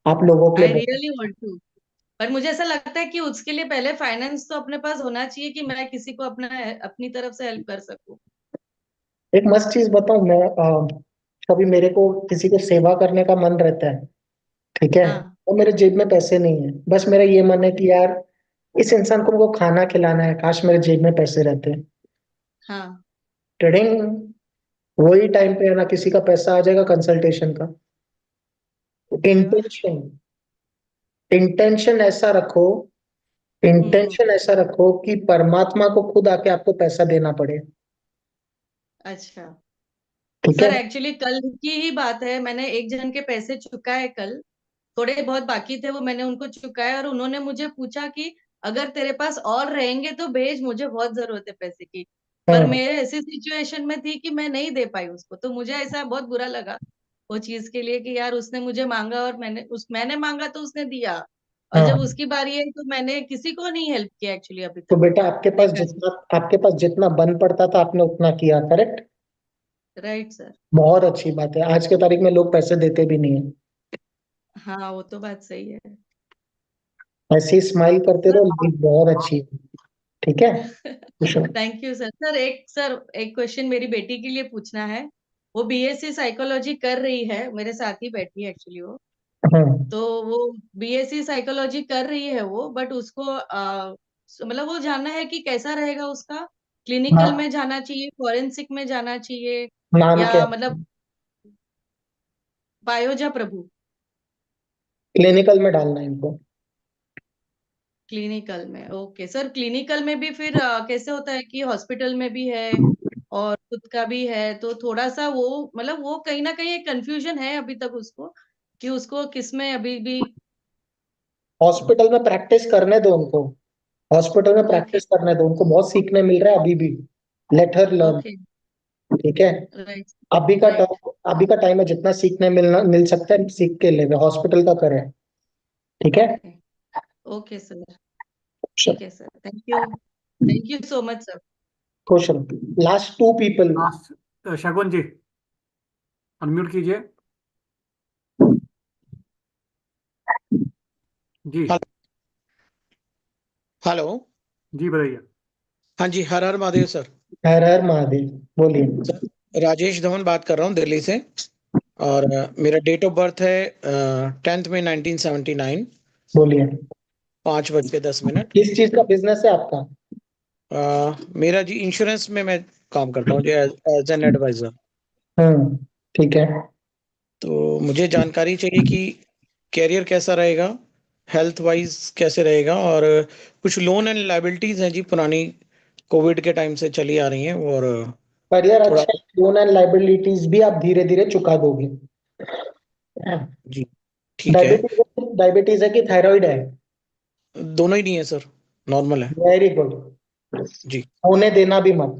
आप लोगों के आई लिए रियली वांट टू, पर मुझे ऐसा लगता है कि उसके लिए पहले फाइनेंस तो अपने पास होना चाहिए कि मैं किसी को अपनी तरफ से हेल्प कर सकूं। एक मस्त चीज बताऊं मैं, कभी मेरे को किसी को सेवा करने का मन रहता है, ठीक है, और मेरे जेब में पैसे नहीं है, बस मेरा ये मन है कि यार इस इंसान को मुझको खाना खिलाना है, काश मेरे जेब में पैसे रहते। हाँ ट्रेडिंग वही टाइम पे है ना, किसी का पैसा आ जाएगा कंसल्टेशन का। इंटेंशन, इंटेंशन ऐसा रखो, इंटेंशन ऐसा रखो कि परमात्मा को खुद आके आपको पैसा देना पड़े। अच्छा ठीक सर, है। एक्चुअली कल की ही बात है, मैंने एक जन के पैसे चुकाए कल, थोड़े बहुत बाकी थे, वो मैंने उनको चुकाए और उन्होंने मुझे पूछा कि अगर तेरे पास और रहेंगे तो भेज, मुझे बहुत जरूरत है पैसे की। पर मेरे ऐसी सिचुएशन में थी कि मैं नहीं दे पाई उसको, तो मुझे ऐसा बहुत बुरा लगा वो चीज के लिए कि यार उसने मुझे मांगा और मैंने मांगा तो उसने दिया, और जब उसकी बारी है तो मैंने किसी को नहीं हेल्प किया एक्चुअली अभी तो तक। बेटा आपके पास जितना बन पड़ता था आपने उतना किया, करेक्ट? Right sir. बहुत अच्छी बात है। आज के तारीख में लोग पैसे देते भी नहीं है। हाँ वो तो बात सही है। ऐसे ही स्माइल करते रहो, लाइफ बहुत अच्छी है। ठीक है। Thank you sir. एक क्वेश्चन मेरी बेटी के लिए पूछना है। वो बीएससी साइकोलॉजी कर रही है, मेरे साथ ही बैठी है एक्चुअली वो। तो वो बीएससी साइकोलॉजी कर रही है वो, बट उसको मतलब वो जानना है कि कैसा रहेगा उसका, क्लिनिकल में जाना चाहिए, फॉरेंसिक में जाना चाहिए, नाम क्या या है? मतलब बायोजा प्रभु। क्लिनिकल में डालना है इनको। क्लिनिकल में, ओके सर। क्लिनिकल में भी फिर कैसे होता है कि हॉस्पिटल में भी है और खुद का भी है, तो थोड़ा सा वो मतलब वो कहीं ना कहीं एक कंफ्यूजन है अभी तक उसको कि उसको किसमें अभी भी। हॉस्पिटल में प्रैक्टिस करने दो उनको, हॉस्पिटल में प्रैक्टिस करने दो उनको, बहुत सीखने मिल रहा है अभी भी। Let her learn. ओके ठीक है। राइट अभी का टाइम है, जितना सीखने मिल सकता है सीख के ले, हॉस्पिटल का करें। ठीक है। ओके ओके सर, ठीक है sir, thank you so much sir. खुश रहो। Last 2 people. Shagun ji unmute कीजिए जी। हेलो जी बताइए। हाँ जी, हर हर महादेव सर। हर हर महादेव, बोलिए। राजेश धवन बात कर रहा हूँ दिल्ली से, और मेरा डेट ऑफ बर्थ है 10 मई 1979। बोलिए। 5:10। किस चीज का बिजनेस है आपका? मेरा जी इंश्योरेंस में मैं काम करता हूँ एज एन एडवाइजर। ठीक है। तो मुझे जानकारी चाहिए कि कैरियर कैसा रहेगा, हेल्थ वाइज कैसे रहेगा, और कुछ लोन एंड लाइबिलिटीज हैं जी, पुरानी कोविड के टाइम से चली आ रही हैं, और करियर थोड़ा अच्छा, लोन एंड लाइबिलिटीज भी आप धीरे धीरे चुका दोगे। जी ठीक है। डायबिटीज है कि थायराइड है? दोनों ही नहीं है सर, नॉर्मल है। Very good. जी होने देना भी मत।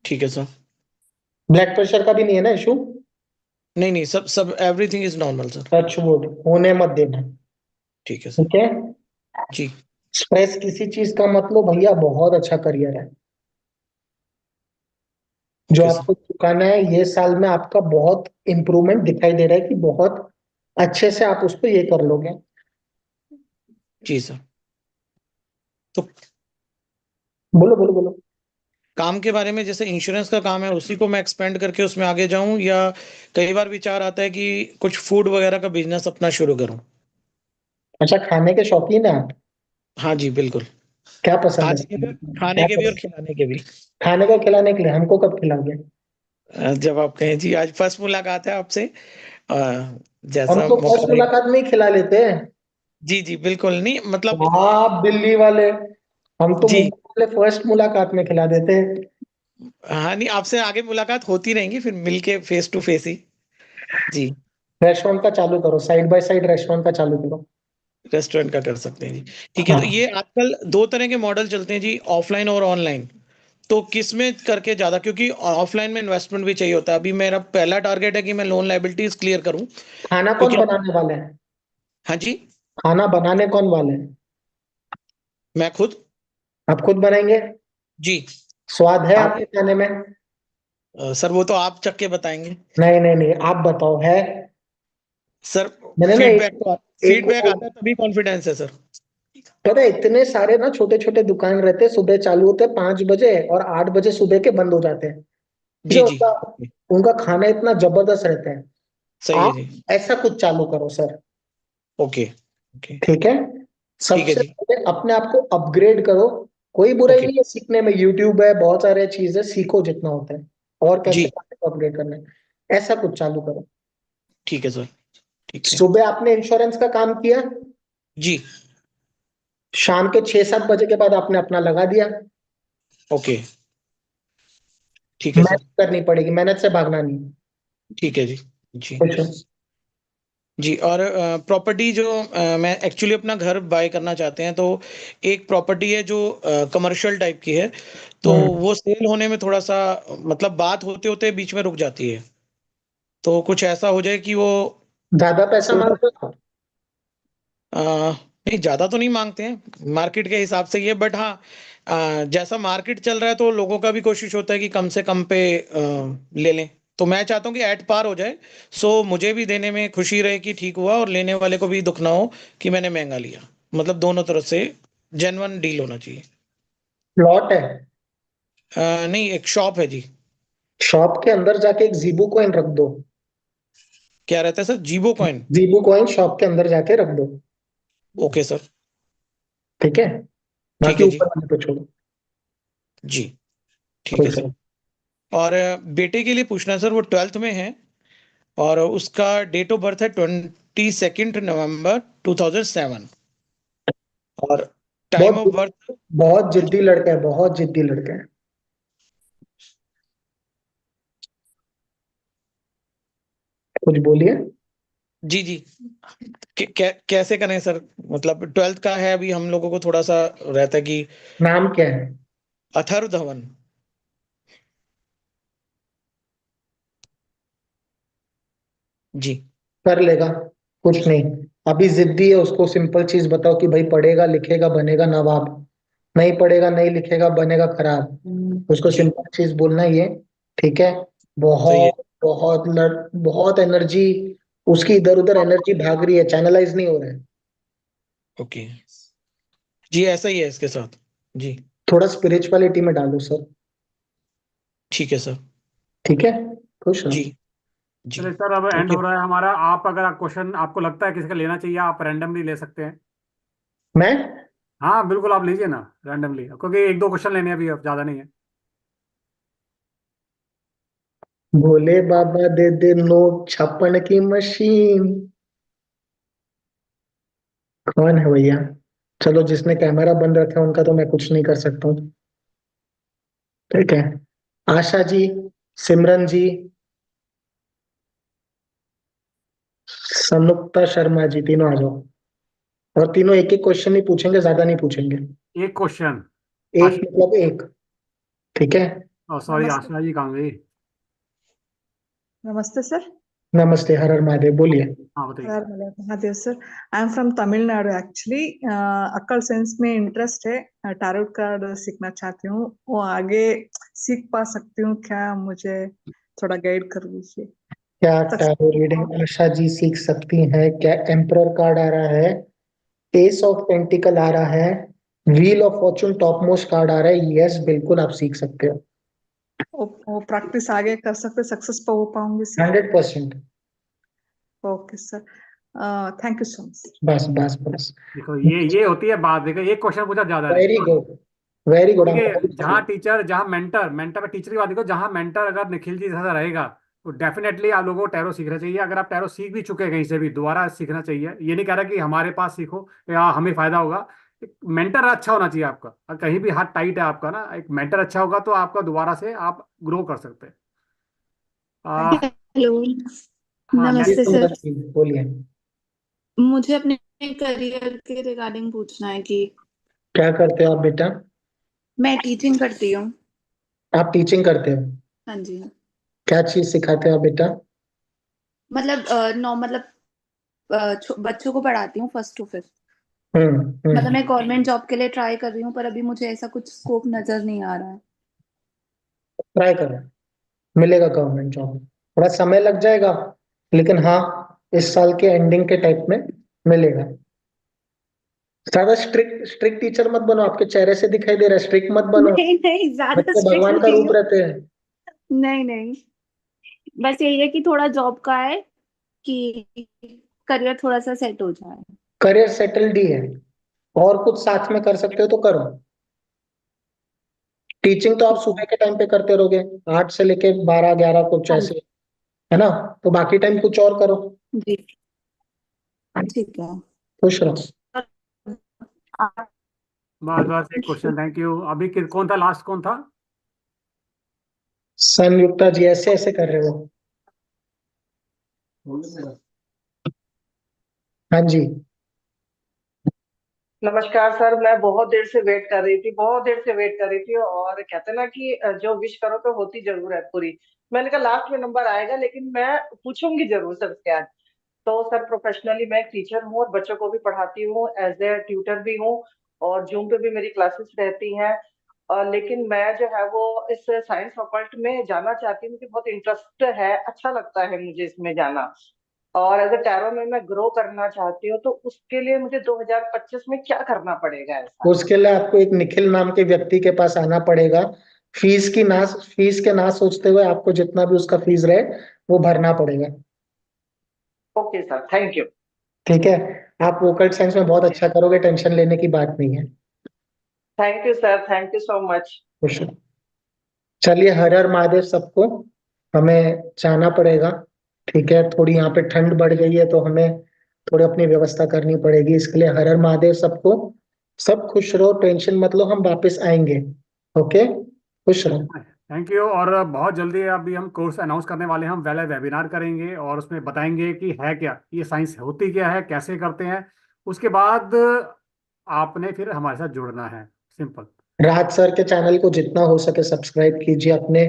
ठीक है सर। ब्लड प्रेशर का भी नहीं है ना इशू? नहीं नहीं, सब सब everything is normal sir. Touch wood, होने मत देना। ठीक है सर। ठीक है। जी स्ट्रेस किसी चीज का मतलब भैया, बहुत अच्छा करियर है जो आपको चुकाना है। ये साल में आपका बहुत इंप्रूवमेंट दिखाई दे रहा है कि बहुत अच्छे से आप उसको ये कर लोगे। जी सर। तो बोलो बोलो बोलो। काम के बारे में, जैसे इंश्योरेंस का काम है उसी को मैं एक्सपेंड करके उसमें आगे जाऊं, या कई बार विचार आता है कि कुछ फूड वगैरह का बिजनेस अपना शुरू करूं। अच्छा, खाने के शौकीन है आप? हाँ जी बिल्कुल। क्या पसंद है? खाने के भी और खिलाने के भी। खाने को खिलाने के लिए हमको कब खिलाओगे? जब आप कहें जी, आज फर्स्ट मुलाकात है आपसे, हम जैसा तो मौका फर्स्ट रहेगा। मुलाकात में ही खिला लेते हैं। जी जी बिल्कुल, नहीं मतलब आप दिल्ली वाले, हम तो जी मुंबई वाले फर्स्ट मुलाकात में खिला देते हैं। हाँ, नहीं आपसे आगे मुलाकात होती रहेंगी, फिर मिलके फेस टू फेस ही। जी रेस्टोरेंट का चालू करो, साइड बाय साइड रेस्टोरेंट का चालू करो। रेस्टोरेंट का कर सकते हैं जी। ठीक है, तो ये आजकल दो तरह के मॉडल चलते हैं जी, ऑफलाइन और ऑनलाइन। तो किस में करके ज्यादा, क्योंकि ऑफलाइन में इन्वेस्टमेंट भी चाहिए होता है। अभी मेरा पहला टारगेट है कि मैं लोन लायबिलिटीज क्लियर करूं। खाना कौन बनाने वाला है? हाँ जी, खाना बनाने कौन वाले हैं? मैं खुद। आप खुद बनाएंगे? जी। स्वाद है आपके खाने में? सर वो तो आप चख के बताएंगे। नहीं नहीं नहीं, आप बताओ है। सर मैंने ना फीडबैक आता है तभी कॉन्फिडेंस है सर। पता है इतने सारे ना छोटे छोटे दुकान रहते हैं, सुबह चालू होते हैं 5 बजे और 8 बजे सुबह के बंद हो जाते हैं। जी जी, उनका खाना इतना जबरदस्त रहता है। सही है आप जी। ऐसा कुछ चालू करो सर। ओके ठीक है, सबसे पहले अपने आप को अपग्रेड करो। कोई बुराई नहीं है सीखने में, यूट्यूब है, बहुत सारे चीजें, सीखो जितना होता है और कैसे अपग्रेड करना है, ऐसा कुछ चालू करो। ठीक है सर, ठीक है। सुबह आपने इंश्योरेंस का काम किया जी, शाम के 6-7 बजे के बाद आपने अपना लगा दिया। ओके, ठीक है सर। मेहनत करनी पड़ेगी, मेहनत से भागना नहीं। ठीक है जी। जी जी, और प्रॉपर्टी जो मैं एक्चुअली अपना घर बाय करना चाहते हैं, तो एक प्रॉपर्टी है जो कमर्शियल टाइप की है, तो वो सेल होने में थोड़ा सा मतलब बात होते होते बीच में रुक जाती है। तो कुछ ऐसा हो जाए कि वो ज्यादा पैसा मांगते हो? नहीं, ज्यादा तो नहीं मांगते हैं, मार्केट के हिसाब से ये, बट हाँ जैसा मार्केट चल रहा है तो लोगों का भी कोशिश होता है कि कम से कम पे ले लें। तो मैं चाहता हूँ कि एट पार हो जाए, सो मुझे भी देने में खुशी रहे कि ठीक हुआ, और लेने वाले को भी दुख ना हो कि मैंने महंगा लिया। मतलब दोनों तरफ से जेन्युइन डील होना चाहिए। प्लॉट है? नहीं, एक शॉप है जी। शॉप के अंदर जाके एक जीबू कॉइन रख दो। क्या रहता है सर? जीबो कॉइन? जीबू कॉइन शॉप के अंदर जाके रख दो। ओके सर, ठीक है, बाकी है जी। ऊपर वाले पे छोड़ो। जी ठीक है सर। और बेटे के लिए पूछना है सर, वो 12th में है और उसका डेट ऑफ बर्थ है 22 नवंबर 2007 और टाइम ऑफ बर्थ। बहुत जिद्दी लड़का है, बहुत जिद्दी लड़का है। कुछ बोलिए। जी जी, कैसे करें सर? मतलब 12th का है, अभी हम लोगों को थोड़ा सा रहता है कि। नाम क्या है? अथर्व धवन। जी, कर लेगा, कुछ नहीं। अभी जिद्दी है, उसको सिंपल चीज बताओ कि भाई पढ़ेगा लिखेगा बनेगा नवाब, नहीं पढ़ेगा नहीं लिखेगा बनेगा खराब। उसको सिंपल चीज बोलना ही है। ठीक है, बहुत बहुत एनर्जी उसकी इधर उधर एनर्जी भाग रही है, चैनलाइज नहीं हो रहा है। ओके जी, ऐसा ही है इसके साथ जी। थोड़ा स्पिरिचुअलिटी में डालो सर। ठीक है सर। ठीक है, खुश रहो। जी चलिए सर, अब एंड हो रहा है हमारा। आप अगर क्वेश्चन आपको लगता है किसी का लेना चाहिए, आप रैंडमली ले सकते हैं। मैं? हाँ बिल्कुल, आप लीजिए ना रैंडमली, क्योंकि 1-2 क्वेश्चन लेने हैं अभी, अब ज्यादा नहीं है। भोले बाबा दे दे नोट छापने की मशीन। कौन है भैया? चलो, जिसने कैमरा बंद रखा है उनका तो मैं कुछ नहीं कर सकता हूँ। ठीक है, आशा जी, सिमरन जी, सनुक्ता शर्मा जी, तीनों आ जाओ। और तीनों एक एक क्वेश्चन ही पूछेंगे, ज्यादा नहीं पूछेंगे। एक क्वेश्चन एक मतलब एक। ठीक है, सॉरी, आशा जी कहाँ गई? नमस्ते सर। नमस्ते, हर हर महादेव, बोलिए। हाँ बताइए। हर हर Mahadev sir. I am from Tamil Nadu actually. अक्कल सेंस में इंटरेस्ट है, टैरोट कार्ड सीखना चाहती हूँ, वो आगे सीख पा सकती हूँ क्या? मुझे थोड़ा गाइड कर दीजिए। क्या टैरो रीडिंग आशा जी सीख सकती हैं क्या? एम्परर कार्ड आ रहा है, एस ऑफ पेंटिकल आ रहा है, wheel of fortune top most card आ रहा है। यस, बिल्कुल आप सीख सकते हो। वो प्रैक्टिस आगे कर सकते, सक्सेस हो पाऊंगी sir? 100%। Okay sir, thank you so much. बस बस बस, देखो ये होती है बात। देखो एक क्वेश्चन पूछा, ज्यादा नहीं। Very good, very good. देखिए, जहाँ टीचर, जहाँ मेंटर, मेंटर में टीचर की बात देखो, जहाँ मेंटर अगर निखिल जी जैसा रहेगा तो डेफिनेटली आप लोगों को टैरो सीखना चाहिए। अगर आप टैरो सीख भी चुके हैं कहीं से भी, दोबारा सीखना चाहिए। ये नहीं कह रहा कि हमारे पास सीखो या हमें फायदा होगा। एक मेंटर अच्छा होना चाहिए आपका। अगर कहीं भी हाथ टाइट है आपका ना, एक मेंटर अच्छा होगा तो आपका दोबारा से आप ग्रो कर सकते हैं। हेलो। हाँ जी नेक्स्ट सुंदर जी बोलिए। मुझे अपने करियर के रिगार्डिंग पूछना है कि क्या करते हो आप बेटा? मैं टीचिंग करती हूँ। आप टीचिंग करते हो? हाँ जी। क्या चीज सिखाते हो आप बेटा? मतलब बच्चों को पढ़ाती हूँ 1st to 5th। हम्म। मतलब मैं गवर्नमेंट जॉब के लिए ट्राई कर रही हूँ, पर अभी मुझे ऐसा कुछ स्कोप नजर नहीं आ रहा है। ट्राई करो, मिलेगा गवर्नमेंट जॉब। थोड़ा समय लग जाएगा, लेकिन हाँ इस साल के एंडिंग के टाइप में मिलेगा। ज्यादा स्ट्रिक्ट टीचर मत बनो, आपके चेहरे से दिखाई दे रहा है, स्ट्रिक्ट मत बनो। नहीं नहीं, ज्यादा बच्चे स्ट्रिक्ट भगवान का नहीं रूप हूँ। रहते हैं। नहीं नहीं, बस यही है कि थोड़ा जॉब का है कि करियर थोड़ा सा सेट हो जाए। करियर सेटल्ड ही है, और कुछ साथ में कर सकते हो तो करो। टीचिंग तो आप सुबह के टाइम पे करते रहोगे, 8 से लेके 12-11 कुछ हाँ ऐसे, है ना? तो बाकी टाइम कुछ और करो। जी ठीक है। खुश रहो। बस बस एक क्वेश्चन, थैंक यू। अभी कौन था लास्ट, कौन था? संयुक्ता जी ऐसे ऐसे कर रहे हो। हाँ जी। नमस्कार सर, मैं बहुत देर से वेट कर रही थी, बहुत देर से वेट कर रही थी, और कहते हैं ना कि जो विश करो तो होती जरूर है पूरी। मैंने कहा लास्ट में नंबर आएगा, लेकिन मैं पूछूंगी जरूर सर से आज। तो सर प्रोफेशनली मैं एक टीचर हूँ और बच्चों को भी पढ़ाती हूँ, एज ए ट्यूटर भी हूँ, और जूम पे भी मेरी क्लासेस रहती हैं। लेकिन मैं जो है वो इस साइंस ऑकल्ट में जाना चाहती हूँ, मुझे बहुत इंटरेस्ट है, अच्छा लगता है मुझे इसमें जाना। और एज ए टैरो में मैं ग्रो करना चाहती हूँ, तो उसके लिए मुझे 2025 में क्या करना पड़ेगा ऐसा? उसके लिए आपको एक निखिल नाम के व्यक्ति के पास आना पड़ेगा। फीस के ना सोचते हुए आपको जितना भी उसका फीस रहे वो भरना पड़ेगा। Okay sir, thank you. ठीक है, आप वोकल साइंस में बहुत अच्छा करोगे, टेंशन लेने की बात नहीं है। Thank you sir, thank you so much. खुश रहो। चलिए, हर हर महादेव सबको। हमें जाना पड़ेगा, ठीक है? थोड़ी यहाँ पे ठंड बढ़ गई है तो हमें थोड़ी अपनी व्यवस्था करनी पड़ेगी, इसके लिए हर हर महादेव सबको। सब खुश रहो, टेंशन मत लो, हम वापस आएंगे। ओके, खुश रहो। Thank you. और बहुत जल्दी अभी हम कोर्स अनाउंस करने वाले हैं, हम पहले वेबिनार करेंगे और उसमें बताएंगे कि है क्या ये साइंस, होती क्या है, कैसे करते हैं। उसके बाद आपने फिर हमारे साथ जुड़ना है, सिंपल। राज सर के चैनल को जितना हो सके सब्सक्राइब कीजिए, अपने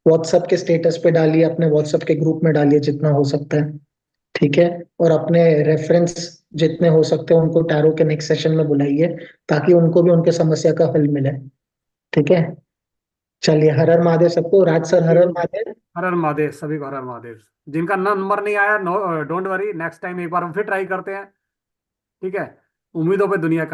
व्हाट्सएप के स्टेटस पे डालिए, अपने व्हाट्सएप के ग्रुप में डालिए जितना हो सकता है, ठीक है? और अपने रेफरेंस जितने हो सकते हैं उनको टैरो के नेक्स्ट सेशन में बुलाइए, ताकि उनको भी उनके समस्या का हल मिले, ठीक है? चलिए, हर हर महादेव सबको। राज सर हर हर महादेव। हर हर महादेव सभी को, हर हर महादेव। जिनका नंबर नहीं आया, no don't worry, next time एक बार हम फिर ट्राई करते हैं, ठीक है? उम्मीदों पे दुनिया का